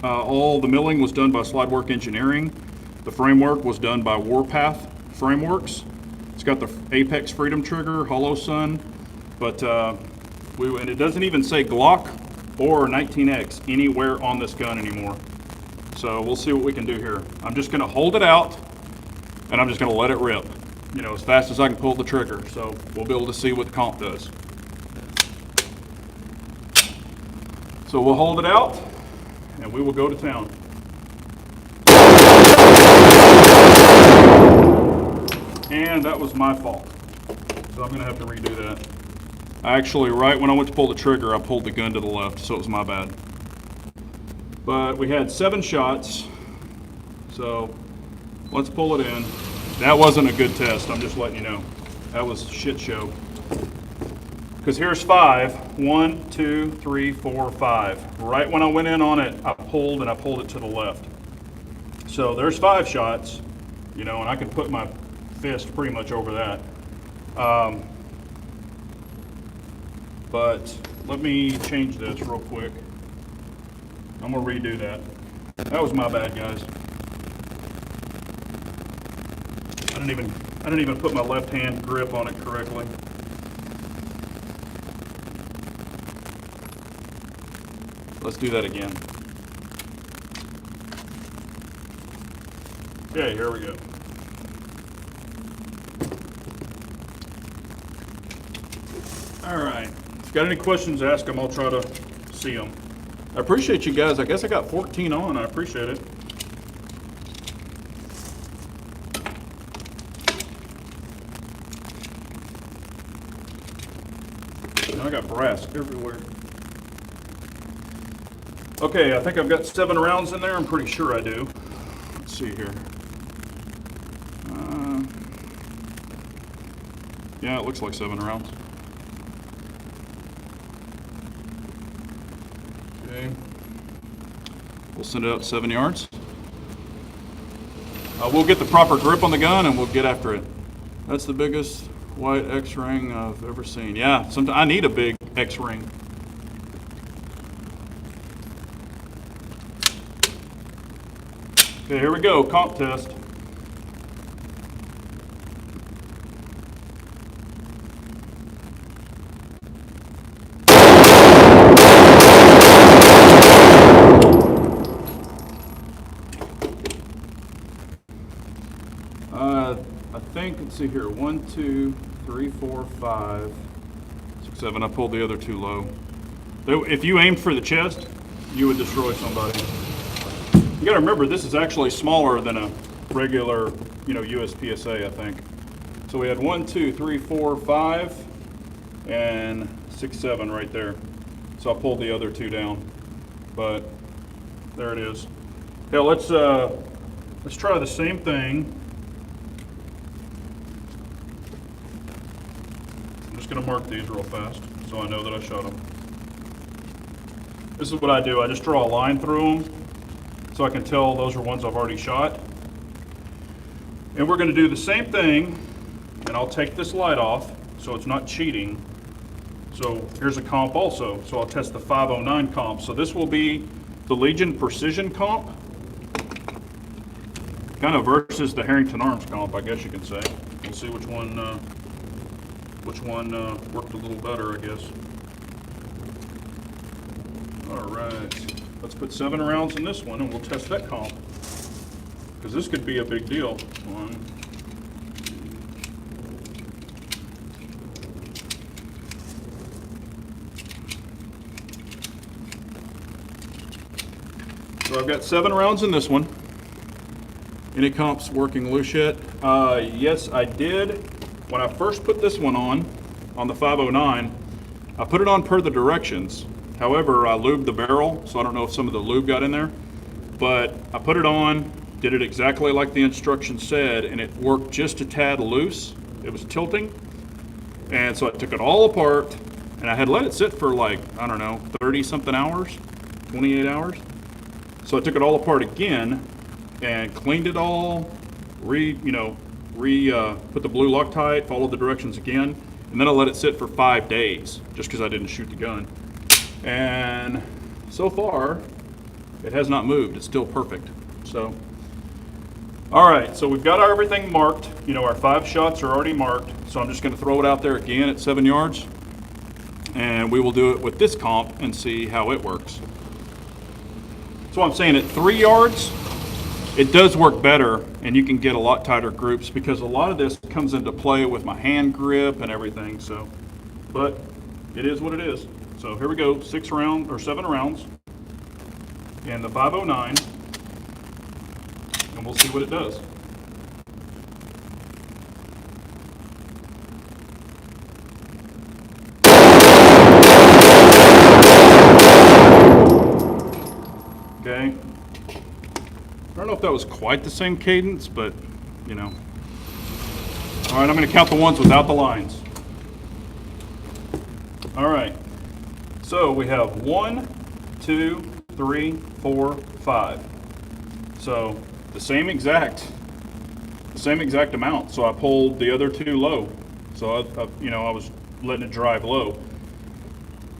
All the milling was done by Slidework Engineering. The framework was done by Warpath Frameworks. It's got the Apex Freedom Trigger, Hollow Sun, but and it doesn't even say Glock or 19X anywhere on this gun anymore. So we'll see what we can do here. I'm just gonna hold it out and I'm just gonna let it rip, you know, as fast as I can pull the trigger. So we'll be able to see what the comp does. So we'll hold it out and we will go to town. And that was my fault. So I'm gonna have to redo that. Actually, right when I went to pull the trigger, I pulled the gun to the left, so it was my bad. But we had 7 shots, so let's pull it in. That wasn't a good test, I'm just letting you know. That was a shit show. Because here's 5. 1, 2, 3, 4, 5. Right when I went in on it, I pulled it to the left. So there's 5 shots, you know, and I can put my fist pretty much over that. But let me change this real quick. I'm gonna redo that. That was my bad, guys. I didn't even put my left hand grip on it correctly. Let's do that again. Okay, here we go. All right. If you got any questions, ask them. I'll try to see them. I appreciate you guys. I guess I got 14 on. I appreciate it. I got brass everywhere. Okay, I think I've got 7 rounds in there. I'm pretty sure I do. Let's see here. Yeah, it looks like 7 rounds. Okay. We'll send it out 7 yards. We'll get the proper grip on the gun and we'll get after it. That's the biggest white X-ring I've ever seen. Yeah, sometimes I need a big X-ring. Okay, here we go, comp test. I think, let's see here, 1, 2, 3, 4, 5, 6, 7. I pulled the other two low. If you aimed for the chest, you would destroy somebody. You got to remember, this is actually smaller than a regular, USPSA, I think. So we had 1, 2, 3, 4, 5, and 6, 7 right there. So I pulled the other two down, but there it is. Now let's try the same thing. I'm just going to mark these real fast so I know that I shot them. This is what I do. I just draw a line through them so I can tell those are ones I've already shot. And we're going to do the same thing, and I'll take this light off so it's not cheating. So here's a comp also. So I'll test the 509 comp. So this will be the Legion Precision comp, kind of versus the Harrington Arms comp, I guess you can say. We'll see which one worked a little better, I guess. All right, let's put 7 rounds in this one, and we'll test that comp, because this could be a big deal. 1, so I've got 7 rounds in this one. Any comps working loose yet? Yes, I did. When I first put this one on the 509, I put it on per the directions. However, I lubed the barrel, so I don't know if some of the lube got in there. But I put it on, did it exactly like the instructions said, and it worked just a tad loose. It was tilting. And so I took it all apart, and I had let it sit for like, I don't know, 30-something hours, 28 hours. So I took it all apart again and cleaned it all, put the blue Loctite, followed the directions again, and then I let it sit for 5 days, just because I didn't shoot the gun. And so far, it has not moved. It's still perfect. So, all right, so we've got everything marked. Our 5 shots are already marked, so I'm just going to throw it out there again at 7 yards, and we will do it with this comp and see how it works. So I'm saying at 3 yards, it does work better, and you can get a lot tighter groups, because a lot of this comes into play with my hand grip and everything. So, but it is what it is. So here we go, 7 rounds in the 509, and we'll see what it does. Okay. I don't know if that was quite the same cadence, but All right, I'm going to count the ones without the lines. All right. So we have 1, 2, 3, 4, 5. So the same exact amount. So I pulled the other two low. So I was letting it drive low.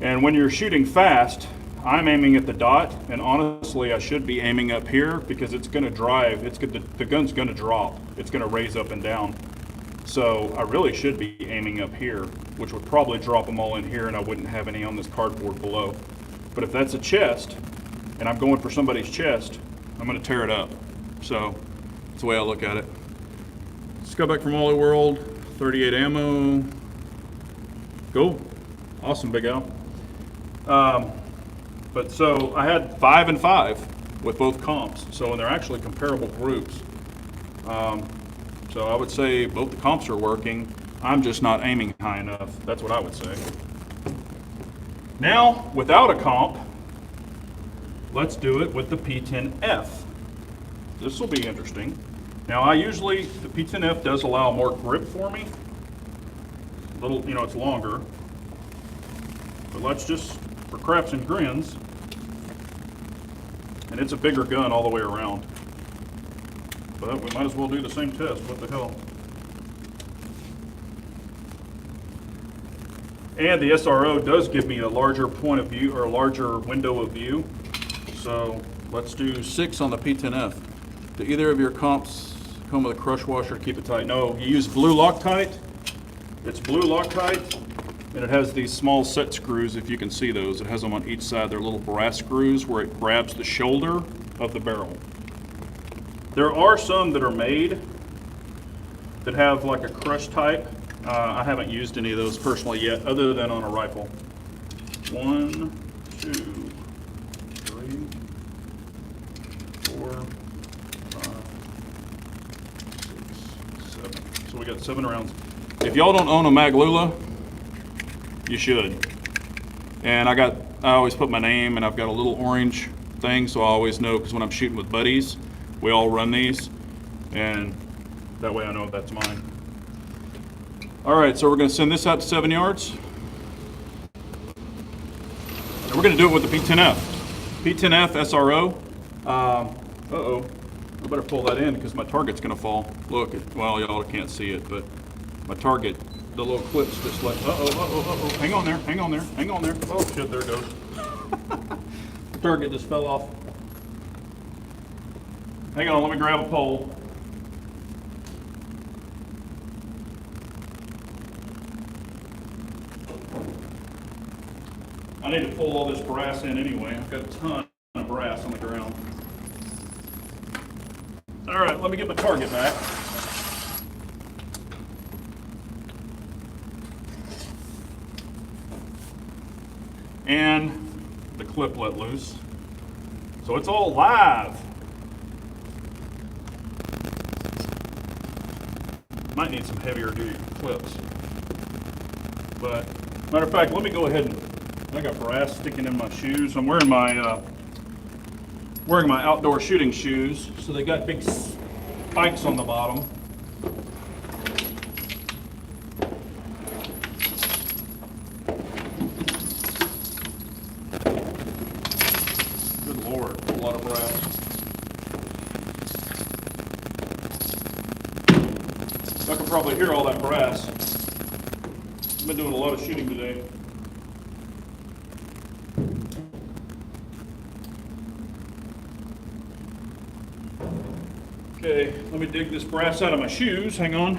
And when you're shooting fast, I'm aiming at the dot, and honestly, I should be aiming up here, because it's going to drive. The gun's going to drop. It's going to raise up and down. So I really should be aiming up here, which would probably drop them all in here, and I wouldn't have any on this cardboard below. But if that's a chest, and I'm going for somebody's chest, I'm going to tear it up. So that's the way I look at it. Just got back from Ollie World, 38 ammo. Go. Awesome, Big Al. But so I had 5 and 5 with both comps. So, and they're actually comparable groups. So I would say both the comps are working. I'm just not aiming high enough. That's what I would say. Now, without a comp, let's do it with the P10F. This will be interesting. Now, the P10F does allow more grip for me. It's longer. But let's just, for craps and grins, and it's a bigger gun all the way around. But we might as well do the same test. What the hell? And the SRO does give me a larger point of view, or a larger window of view. So let's do 6 on the P10F. Do either of your comps come with a crush washer to keep it tight? No, you use blue Loctite. It's blue Loctite, and it has these small set screws, if you can see those. It has them on each side. They're little brass screws where it grabs the shoulder of the barrel. There are some that are made that have like a crush type, I haven't used any of those personally yet, other than on a rifle. 1, 2, 3, 4, 5, 6, 7. So we got 7 rounds. If y'all don't own a Maglula, you should. And I always put my name, and I've got a little orange thing, so I always know, because when I'm shooting with buddies, we all run these, and that way I know that's mine. All right, so we're going to send this out to 7 yards. And we're going to do it with the P10F. P10F SRO. Uh-oh. I better pull that in because my target's going to fall. Look, well, y'all can't see it, but my target, the little clip's just like, uh-oh. Hang on there. Oh, shit, there it goes. The target just fell off. Hang on, let me grab a pole. I need to pull all this brass in anyway. I've got a ton of brass on the ground. All right, let me get my target back. And the clip let loose. So it's all live. Might need some heavier duty clips. But matter of fact, let me go ahead and, I got brass sticking in my shoes. I'm wearing my outdoor shooting shoes, so they got big spikes on the bottom. Good Lord, a lot of brass. I can probably hear all that brass. I've been doing a lot of shooting today. Okay, let me dig this brass out of my shoes. Hang on.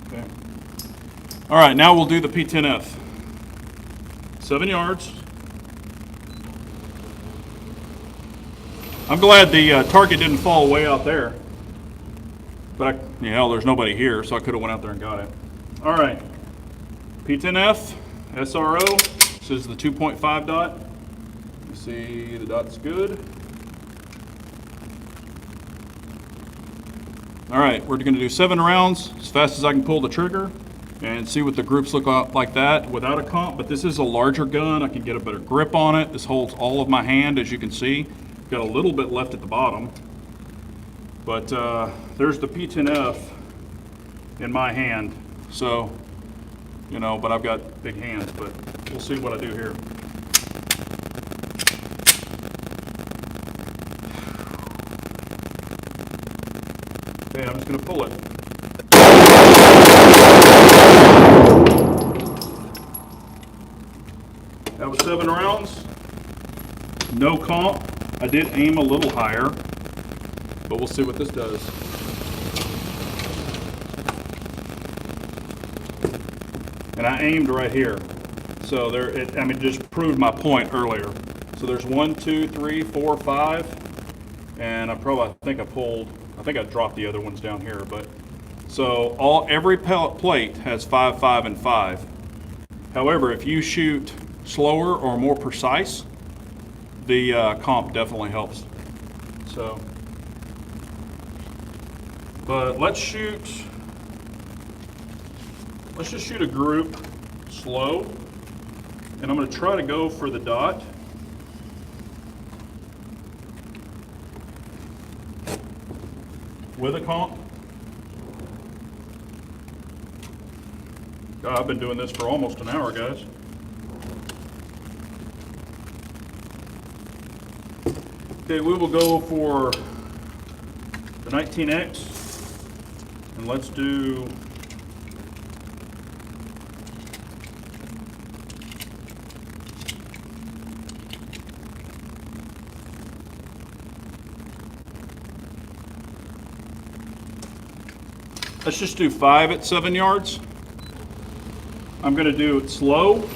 Okay. All right, now we'll do the P10F. 7 yards. I'm glad the target didn't fall way out there. But there's nobody here, so I could have went out there and got it. All right, P10F, SRO. This is the 2.5 dot. You see the dot's good. All right, we're going to do 7 rounds as fast as I can pull the trigger and see what the groups look like that without a comp. But this is a larger gun. I can get a better grip on it. This holds all of my hand, as you can see. Got a little bit left at the bottom. But there's the P10F in my hand. So, but I've got big hands, but we'll see what I do here. Okay, I'm just gonna pull it. That was 7 rounds. No comp. I did aim a little higher, but we'll see what this does. And I aimed right here. So just proved my point earlier. So there's 1, 2, 3, 4, 5. And I think I dropped the other ones down here, but so every plate has 5, 5, and 5. However, if you shoot slower or more precise, the comp definitely helps. So, but let's just shoot a group slow, and I'm going to try to go for the dot. With a comp. God, I've been doing this for almost an hour, guys. Okay, we will go for the 19X, and let's do let's just do 5 at 7 yards. I'm going to do it slow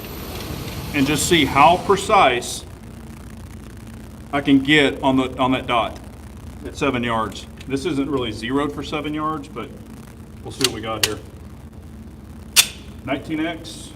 and just see how precise I can get on that dot at 7 yards. This isn't really zeroed for 7 yards, but we'll see what we got here. 19X.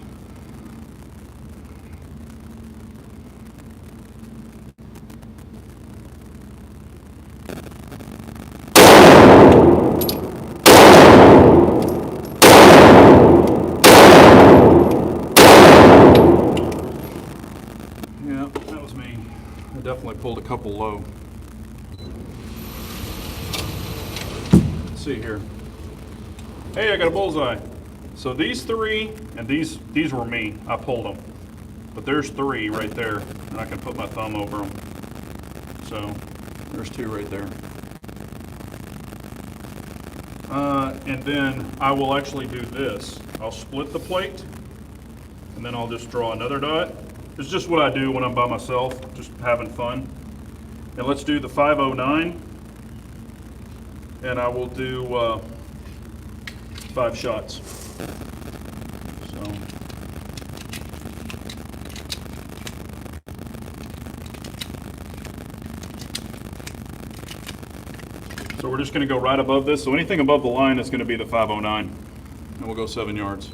Yeah, that was me. I definitely pulled a couple low. Let's see here. Hey, I got a bullseye. So these three, and these were me. I pulled them. But there's three right there, and I can put my thumb over them. So there's two right there. And then I will actually do this. I'll split the plate, and then I'll just draw another dot. It's just what I do when I'm by myself, just having fun. And let's do the 509, and I will do 5 shots. So we're just going to go right above this. So anything above the line is going to be the 509, and we'll go 7 yards.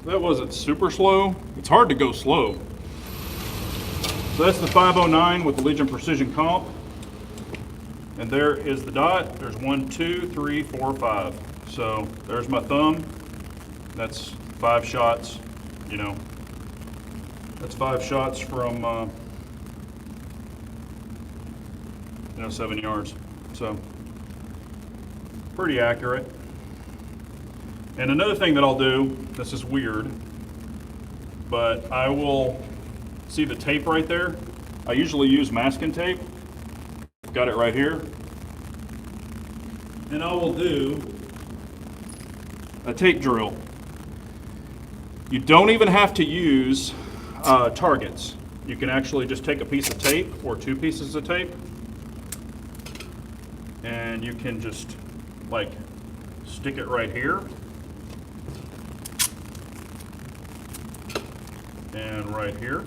That wasn't super slow. It's hard to go slow. So that's the 509 with the Legion Precision Comp. And there is the dot. There's 1, 2, 3, 4, 5. So there's my thumb. That's 5 shots, you know. That's 5 shots from, 7 yards. So pretty accurate. And another thing that I'll do, this is weird, but I will see the tape right there. I usually use masking tape. Got it right here. And I will do a tape drill. You don't even have to use targets. You can actually just take a piece of tape or 2 pieces of tape, and you can just like stick it right here. And right here.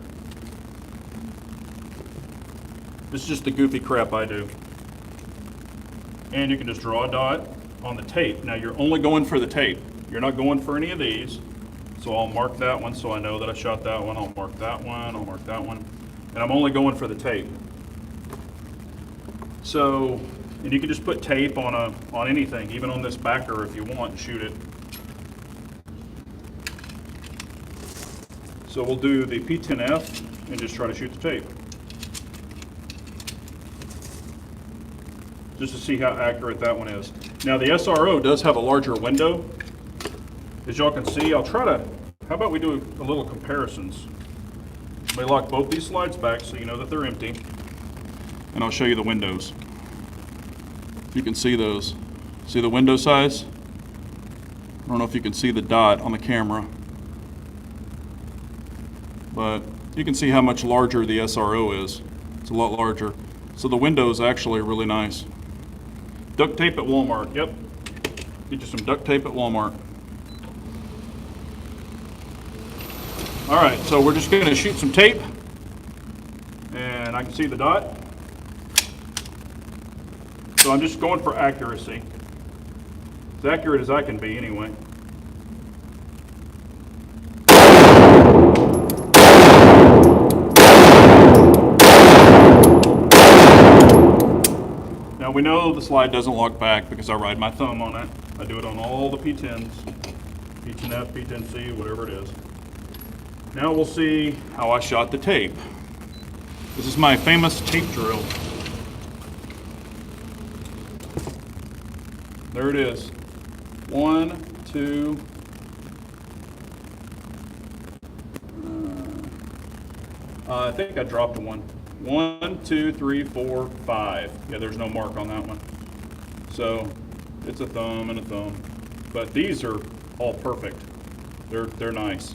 This is just the goofy crap I do. And you can just draw a dot on the tape. Now you're only going for the tape. You're not going for any of these. So I'll mark that one so I know that I shot that one. I'll mark that one, I'll mark that one. And I'm only going for the tape. So, and you can just put tape on anything, even on this backer if you want, and shoot it. So we'll do the P10F and just try to shoot the tape. Just to see how accurate that one is. Now the SRO does have a larger window. As y'all can see, I'll try to, how about we do a little comparisons. Let me lock both these slides back so you know that they're empty. And I'll show you the windows. You can see those. See the window size? I don't know if you can see the dot on the camera, but you can see how much larger the SRO is. It's a lot larger. So the window is actually really nice. Duct tape at Walmart, yep. Get you some duct tape at Walmart. All right, so we're just gonna shoot some tape, and I can see the dot. So I'm just going for accuracy. As accurate as I can be anyway. Now we know the slide doesn't lock back because I ride my thumb on it. I do it on all the P10s, P10F, P10C, whatever it is. Now we'll see how I shot the tape. This is my famous tape drill. There it is. 1, 2, I think I dropped one. 1, 2, 3, 4, 5. Yeah, there's no mark on that one. So it's a thumb and a thumb. But these are all perfect. They're nice.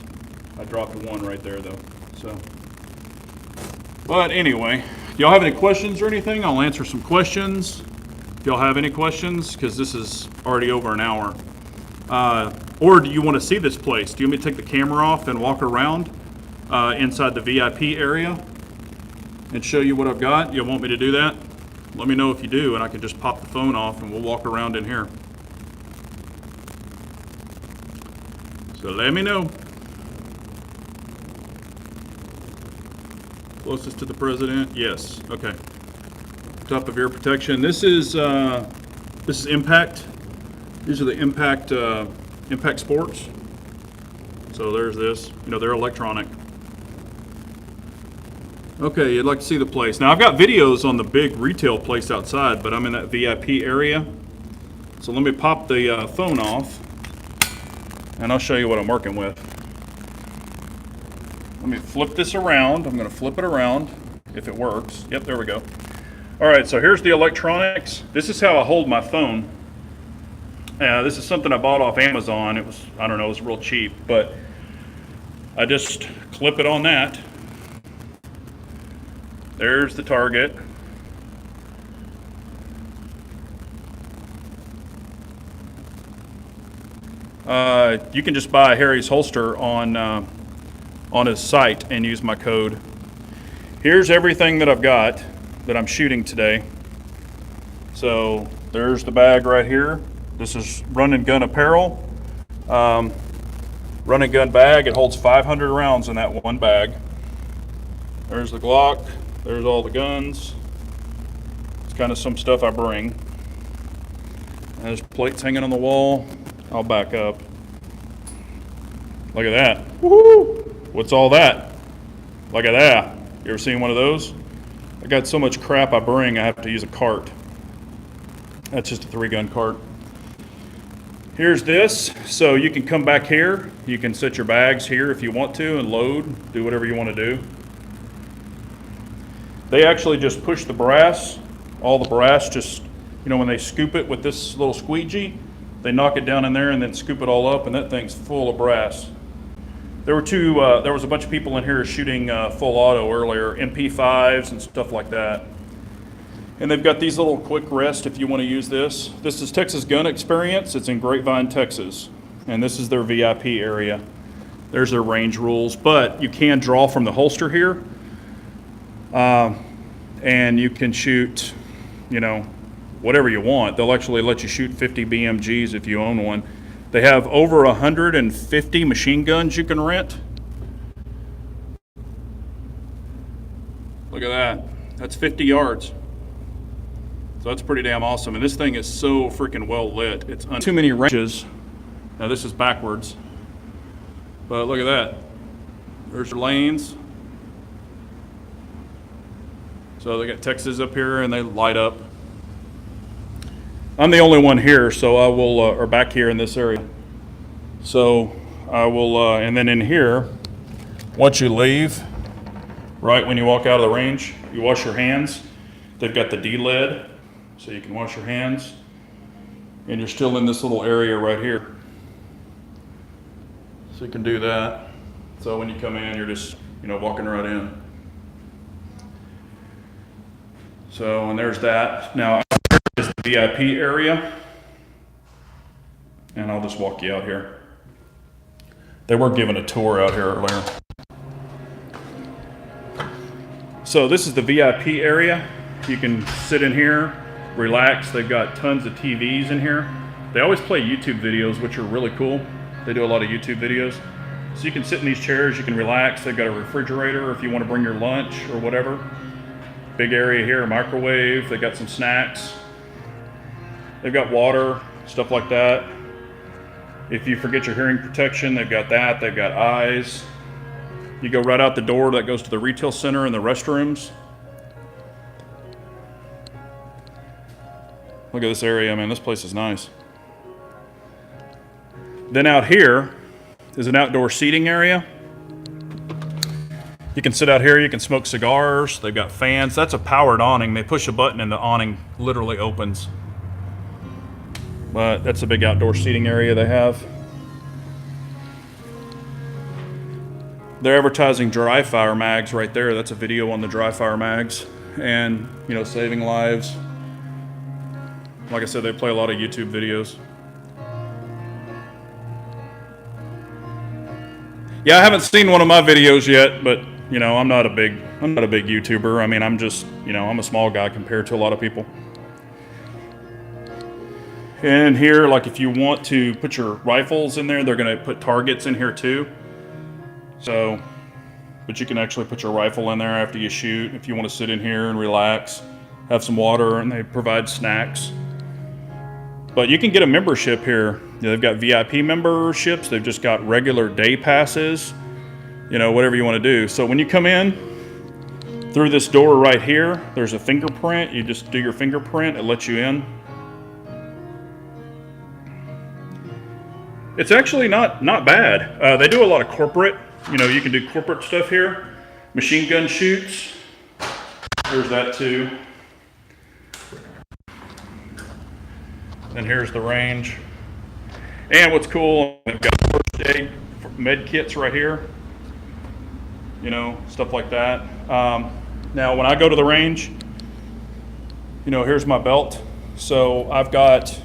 I dropped one right there though. So, but anyway, y'all have any questions or anything? I'll answer some questions. If y'all have any questions, because this is already over an hour. Or do you want to see this place? Do you want me to take the camera off and walk around inside the VIP area and show you what I've got? You want me to do that? Let me know if you do, and I can just pop the phone off and we'll walk around in here. So let me know. Closest to the president? Yes. Okay. Top of ear protection. This is Impact. These are the Impact Sports. So there's this. You know, they're electronic. Okay, you'd like to see the place. Now I've got videos on the big retail place outside, but I'm in that VIP area. So let me pop the phone off, and I'll show you what I'm working with. Let me flip this around. I'm going to flip it around if it works. Yep, there we go. All right, so here's the electronics. This is how I hold my phone. This is something I bought off Amazon. It was, I don't know, it was real cheap, but I just clip it on that. There's the target. You can just buy Harry's holster on his site and use my code. Here's everything that I've got that I'm shooting today. So there's the bag right here. This is Run and Gun apparel. Run and Gun bag. It holds 500 rounds in that one bag. There's the Glock. There's all the guns. It's kind of some stuff I bring. There's plates hanging on the wall. I'll back up. Look at that. Woohoo! What's all that? Look at that. You ever seen one of those? I got so much crap I bring, I have to use a cart. That's just a 3-gun cart. Here's this. So you can come back here. You can set your bags here if you want to and load, do whatever you want to do. They actually just push the brass, all the brass, just, you know, when they scoop it with this little squeegee, they knock it down in there and then scoop it all up, and that thing's full of brass. There was a bunch of people in here shooting full auto earlier, MP5s and stuff like that. And they've got these little quick rest if you want to use this. This is Texas Gun Experience. It's in Grapevine, Texas. And this is their VIP area. There's their range rules, but you can draw from the holster here. And you can shoot, you know, whatever you want. They'll actually let you shoot 50 BMGs if you own one. They have over 150 machine guns you can rent. Look at that. That's 50 yards. So that's pretty damn awesome. And this thing is so freaking well lit. It's too many ranges. Now this is backwards. But look at that. There's your lanes. So they got Texas up here and they light up. I'm the only one here, so I will, or back here in this area. So I will, and then in here, once you leave, right when you walk out of the range, you wash your hands. They've got the D-lead, so you can wash your hands. And you're still in this little area right here. So you can do that. So when you come in, you're just, you know, walking right in. So, and there's that. Now, is the VIP area, and I'll just walk you out here. They were giving a tour out here earlier. So this is the VIP area. You can sit in here, relax. They've got tons of TVs in here. They always play YouTube videos, which are really cool. They do a lot of YouTube videos. So you can sit in these chairs, you can relax. They've got a refrigerator if you want to bring your lunch or whatever. Big area here, a microwave. They got some snacks. They've got water, stuff like that. If you forget your hearing protection, they've got that. They've got eyes. You go right out the door that goes to the retail center and the restrooms. Look at this area, man. This place is nice. Then out here is an outdoor seating area. You can sit out here, you can smoke cigars. They've got fans. That's a powered awning. They push a button and the awning literally opens. But that's a big outdoor seating area they have. they're advertising dry fire mags right there. That's a video on the dry fire mags, and you know, saving lives. Like I said, they play a lot of YouTube videos. Yeah, I haven't seen one of my videos yet, but you know, I'm not a big YouTuber. I mean, I'm just, you know, I'm a small guy compared to a lot of people. And here, like if you want to put your rifles in there, they're going to put targets in here too. So, but you can actually put your rifle in there after you shoot if you want to sit in here and relax, have some water, and they provide snacks. But you can get a membership here. You know, they've got VIP memberships. They've just got regular day passes, you know, whatever you want to do. So when you come in through this door right here, there's a fingerprint. You just do your fingerprint, it lets you in. It's actually not bad. They do a lot of corporate, you know, you can do corporate stuff here. Machine gun shoots. There's that too. And here's the range. And what's cool, they've got first aid med kits right here. You know, stuff like that. Now, when I go to the range, you know, here's my belt. So I've got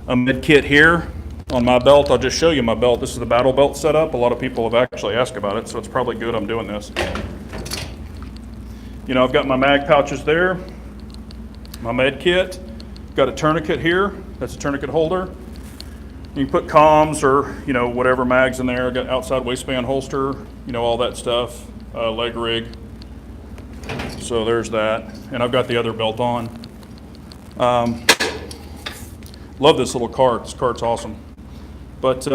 a med kit here on my belt. I'll just show you my belt. This is the battle belt setup. A lot of people have actually asked about it, so it's probably good I'm doing this. You know, I've got my mag pouches there, my med kit. Got a tourniquet here. That's a tourniquet holder. You can put comms or, you know, whatever mags in there. Got outside waistband holster, you know, all that stuff. Leg rig. So there's that. And I've got the other belt on. Love this little cart. This cart's awesome. But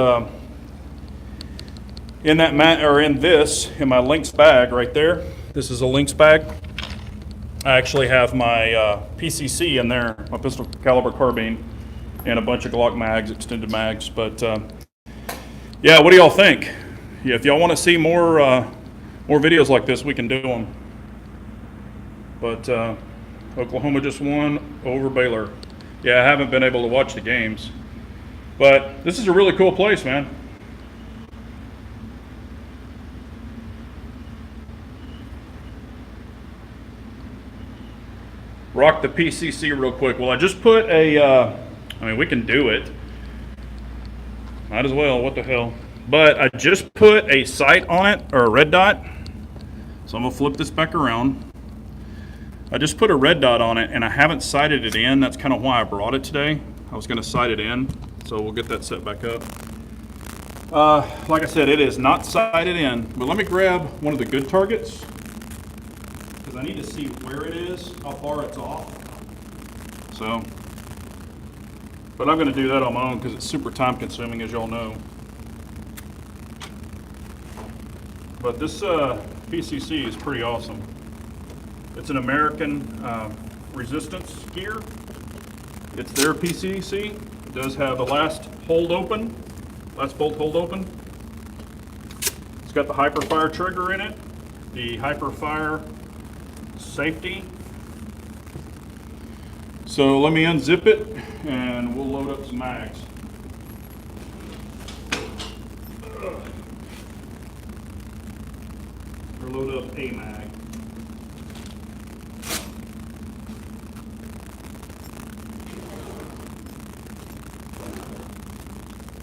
in that in my Lynx bag right there, this is a Lynx bag. I actually have my PCC in there, my pistol caliber carbine, and a bunch of Glock mags, extended mags. But yeah, what do y'all think? Yeah, if y'all want to see more videos like this, we can do them. But Oklahoma just won over Baylor. Yeah, I haven't been able to watch the games, but this is a really cool place, man. Rock the PCC real quick. Well, I just put I mean, we can do it. Might as well, what the hell. But I just put a sight on it, or a red dot. So I'm gonna flip this back around. I just put a red dot on it, and I haven't sighted it in. That's kind of why I brought it today. I was gonna sight it in, so we'll get that set back up. Like I said, it is not sighted in, but let me grab one of the good targets, because I need to see where it is, how far it's off. So, but I'm gonna do that on my own because it's super time consuming, as y'all know. But this PCC is pretty awesome. It's an American resistance gear. It's their PCC. It does have the last bolt hold open. It's got the Hyperfire trigger in it, the Hyperfire safety. So let me unzip it and we'll load up some mags. Or load up a mag.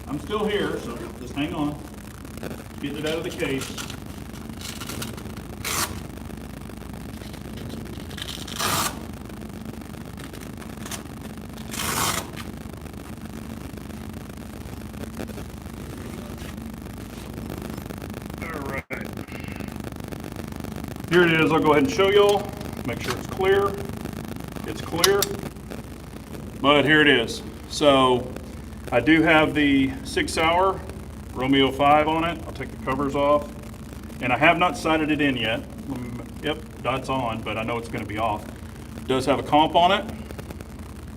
I'm still here, so just hang on. Get it out of the case. Here it is. I'll go ahead and show y'all. Make sure it's clear. It's clear. But here it is. So I do have the 6 hour Romeo 5 on it. I'll take the covers off. And I have not sighted it in yet. Yep, dot's on, but I know it's going to be off. It does have a comp on it.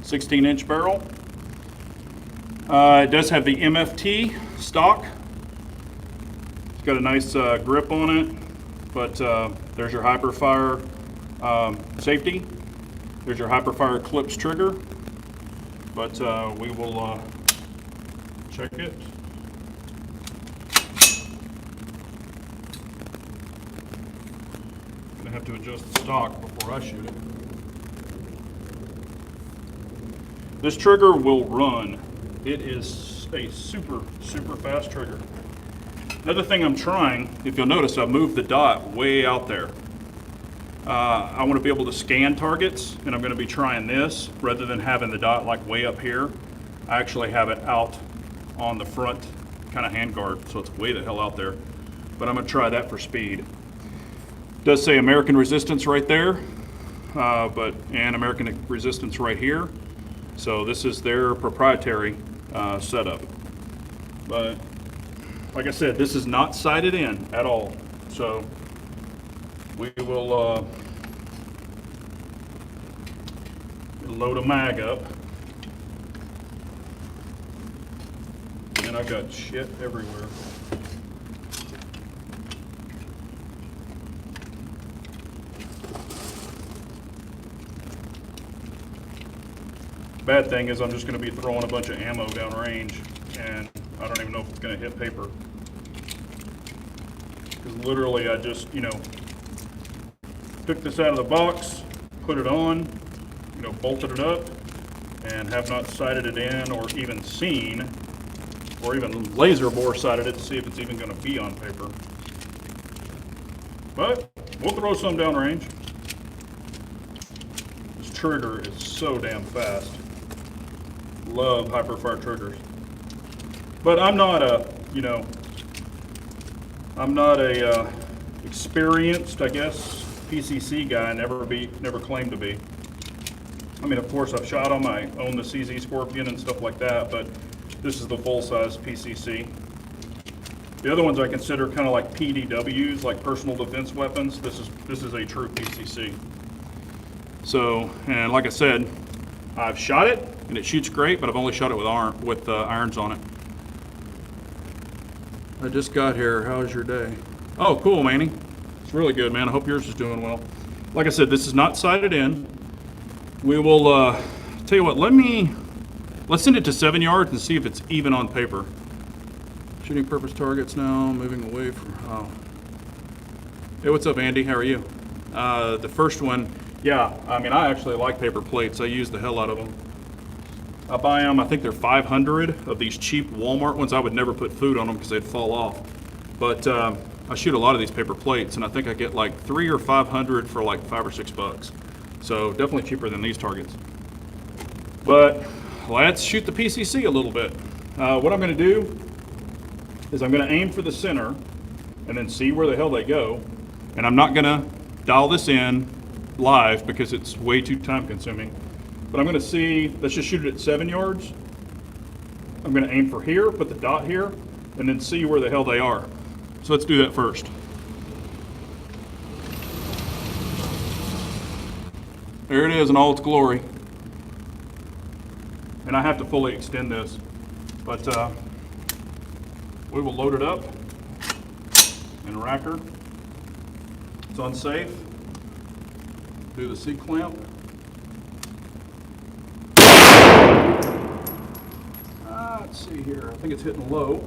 16-inch barrel. It does have the MFT stock. It's got a nice grip on it. But there's your Hyperfire safety. There's your Hyperfire clips trigger. But we will check it. gonna have to adjust the stock before I shoot it. This trigger will run. It is a super, super fast trigger. Another thing I'm trying, if you'll notice, I moved the dot way out there. I want to be able to scan targets, and I'm going to be trying this rather than having the dot like way up here. I actually have it out on the front kind of handguard, so it's way the hell out there. But I'm going to try that for speed. It does say American Resistance right there, and American Resistance right here. So this is their proprietary setup. But like I said, this is not sighted in at all. So we will load a mag up. And I've got shit everywhere. Bad thing is I'm just going to be throwing a bunch of ammo down range, and I don't even know if it's going to hit paper. Because literally I just, took this out of the box, put it on, bolted it up, and have not sighted it in or even seen, or even laser bore sighted it to see if it's even going to be on paper. But we'll throw some down range. This trigger is so damn fast. Love hyperfire triggers. But I'm not a, experienced, I guess, PCC guy. Never claimed to be. I mean, of course, I've shot them. I own the CZ Scorpion and stuff like that, but this is the full-size PCC. The other ones I consider kind of like PDWs, like personal defense weapons. This is a true PCC. So, and like I said, I've shot it and it shoots great, but I've only shot it with irons on it. I just got here. How's your day? Oh, cool, Manny. It's really good, man. I hope yours is doing well. Like I said, this is not sighted in. We will tell you what. Let's send it to 7 yards and see if it's even on paper. Shooting purpose targets now. Moving away from. Oh. Hey, what's up, Andy? How are you? The first one. Yeah, I mean, I actually like paper plates. I use the hell out of them. I buy them, I think they're 500 of these cheap Walmart ones. I would never put food on them because they'd fall off. But I shoot a lot of these paper plates, and I think I get like 300 or 500 for like $5 or $6. So definitely cheaper than these targets. But let's shoot the PCC a little bit. What I'm going to do is I'm going to aim for the center and then see where the hell they go. And I'm not going to dial this in live because it's way too time consuming. But I'm going to see, let's just shoot it at 7 yards. I'm going to aim for here, put the dot here, and then see where the hell they are. So let's do that first. There it is in all its glory. And I have to fully extend this, but we will load it up in racker. It's unsafe. Do the C-clamp. Let's see here. I think it's hitting low.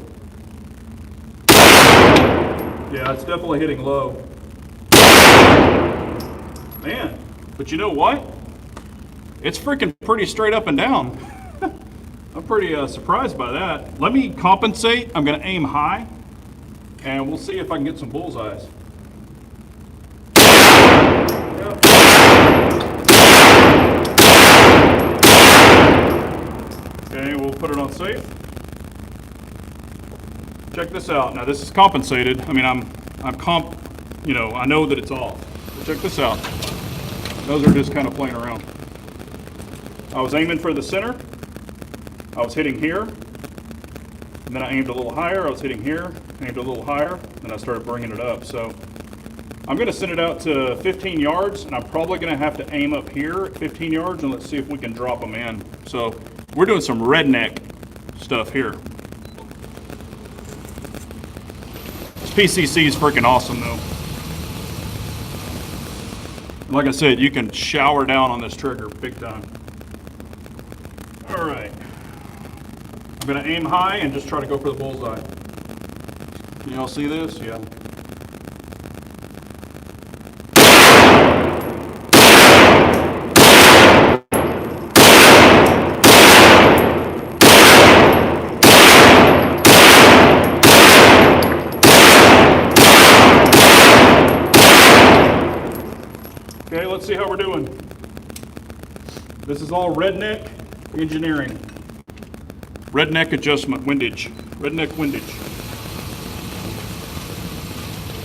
Yeah, it's definitely hitting low. Man, but you know what? It's freaking pretty straight up and down. I'm pretty surprised by that. Let me compensate. I'm going to aim high, and we'll see if I can get some bullseyes. Yep. Okay, we'll put it on safe. Check this out. Now this is compensated. I mean, I know that it's off. But check this out. Those are just kind of playing around. I was aiming for the center. I was hitting here. And then I aimed a little higher. I was hitting here, aimed a little higher, and I started bringing it up. So I'm going to send it out to 15 yards, and I'm probably going to have to aim up here at 15 yards, and let's see if we can drop them in. So we're doing some redneck stuff here. This PCC is freaking awesome, though. Like I said, you can shower down on this trigger big time. All right. I'm going to aim high and just try to go for the bullseye. Can y'all see this? Yeah. let's see how we're doing. This is all redneck engineering. Redneck adjustment windage. Redneck windage.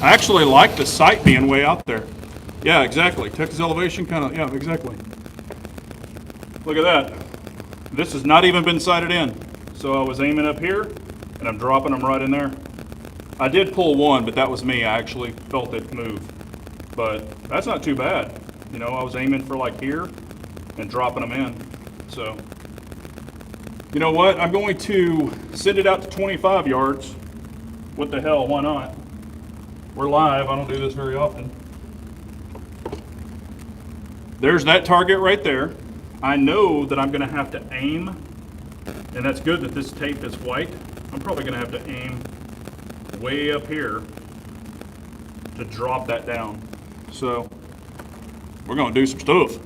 I actually like the sight being way out there. Yeah, exactly. Texas elevation kind of, yeah, exactly. Look at that. This has not even been sighted in. So I was aiming up here and I'm dropping them right in there. I did pull one, but that was me. I actually felt it move. But that's not too bad. You know, I was aiming for like here and dropping them in. So, you know what? I'm going to send it out to 25 yards. What the hell, why not? We're live, I don't do this very often. There's that target right there. I know that I'm gonna have to aim, and that's good that this tape is white. I'm probably gonna have to aim way up here to drop that down. So, we're gonna do some stuff.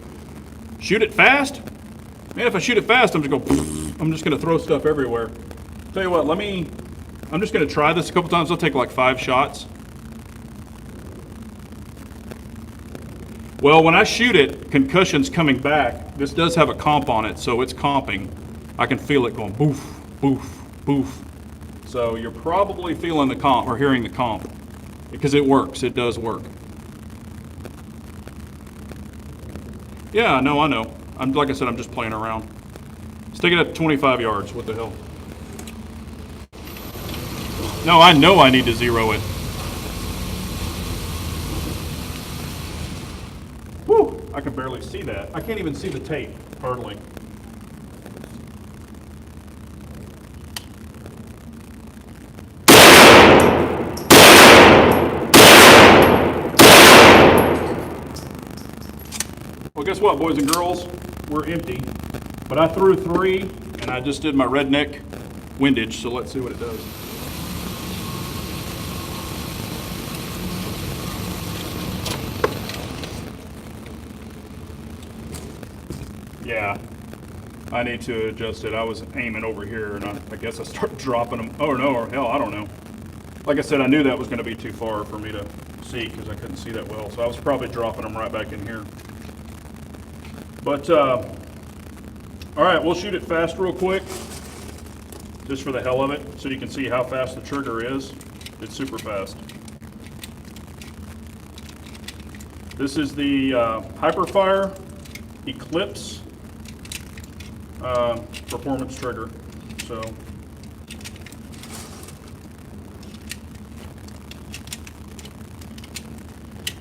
Shoot it fast? Man, if I shoot it fast, I'm just gonna throw stuff everywhere. Tell you what, I'm just gonna try this a couple times. I'll take like 5 shots. Well, when I shoot it, concussion's coming back. This does have a comp on it, so it's comping. I can feel it going boof, boof, boof. So you're probably feeling the comp or hearing the comp because it works. It does work. Yeah, no, I know. Like I said, I'm just playing around. Stick it at 25 yards. What the hell? No, I know I need to zero it. Whew, I can barely see that. I can't even see the tape, hardly. Well, guess what, boys and girls? We're empty. But I threw 3, and I just did my redneck windage, so let's see what it does. Yeah, I need to adjust it. I was aiming over here, and I guess I started dropping them. Oh no, or hell, I don't know. Like I said, I knew that was going to be too far for me to see because I couldn't see that well. So I was probably dropping them right back in here. But, all right, we'll shoot it fast real quick, just for the hell of it, so you can see how fast the trigger is. It's super fast. This is the Hyperfire Eclipse performance trigger. So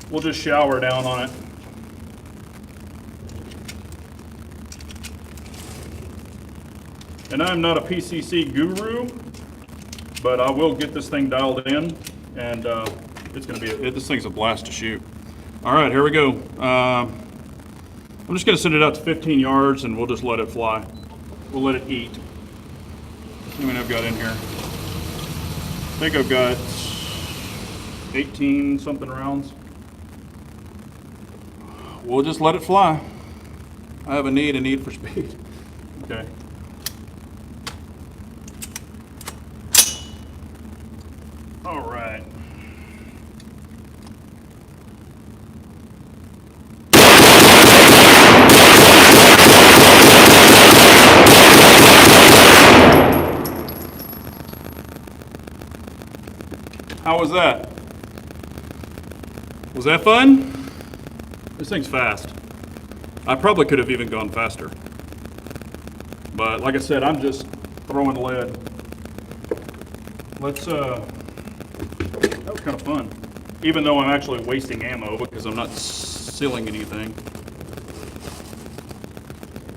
we'll just shower down on it. And I'm not a PCC guru, but I will get this thing dialed in, and it's going to be this thing's a blast to shoot. All right, here we go. I'm just going to send it out to 15 yards, and we'll just let it fly. We'll let it eat. How many I've got in here? I think I've got 18 something rounds. We'll just let it fly. I have a need for speed. Okay. All right. How was that? Was that fun? This thing's fast. I probably could have even gone faster. But like I said, I'm just throwing lead. Let's, that was kind of fun. Even though I'm actually wasting ammo because I'm not sealing anything.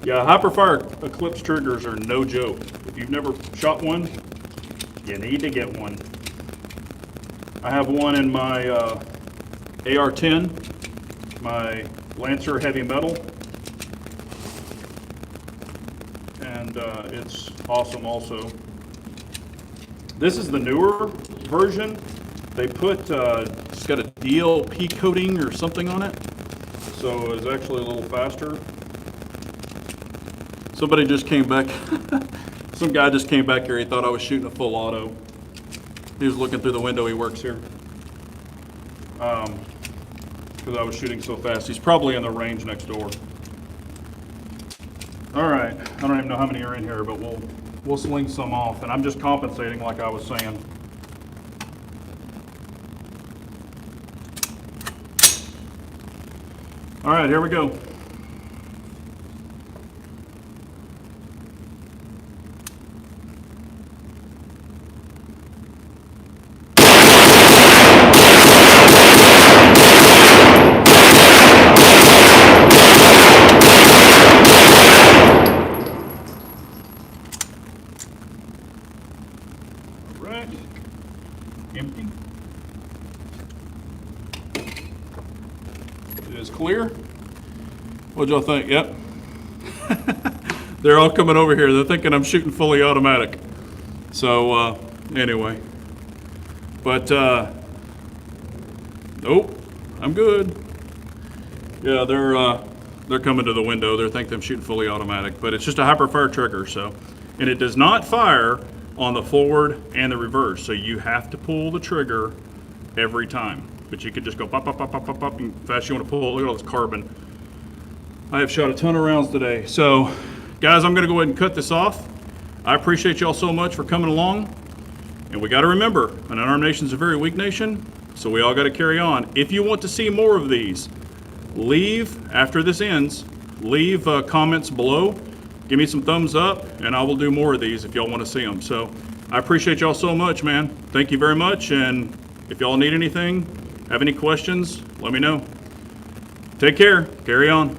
Yeah, Hyperfire Eclipse triggers are no joke. If you've never shot one, you need to get one. I have one in my AR-10, my Lancer Heavy Metal, and it's awesome also. This is the newer version. They put, it's got a DLP coating or something on it, so it's actually a little faster. Somebody just came back, some guy just came back here, he thought I was shooting a full auto. He was looking through the window, he works here. because I was shooting so fast. He's probably in the range next door. All right, I don't even know how many are in here, but we'll sling some off, and I'm just compensating like I was saying. All right, here we go. Right, empty. It is clear. What'd y'all think? Yep. They're all coming over here. They're thinking I'm shooting fully automatic. So anyway, but nope, I'm good. Yeah, they're coming to the window. They think I'm shooting fully automatic, but it's just a hyperfire trigger. So, and it does not fire on the forward and the reverse. So you have to pull the trigger every time. But you can just go pop, pop, pop, pop, pop, pop, and fast you want to pull. Look at all this carbon. I have shot a ton of rounds today. So, guys, I'm going to go ahead and cut this off. I appreciate y'all so much for coming along. And we got to remember, an unarmed nation is a very weak nation. So we all got to carry on. If you want to see more of these, leave after this ends. Leave comments below. Give me some thumbs up, and I will do more of these if y'all want to see them. So I appreciate y'all so much, man. Thank you very much. And if y'all need anything, have any questions, let me know. Take care. Carry on.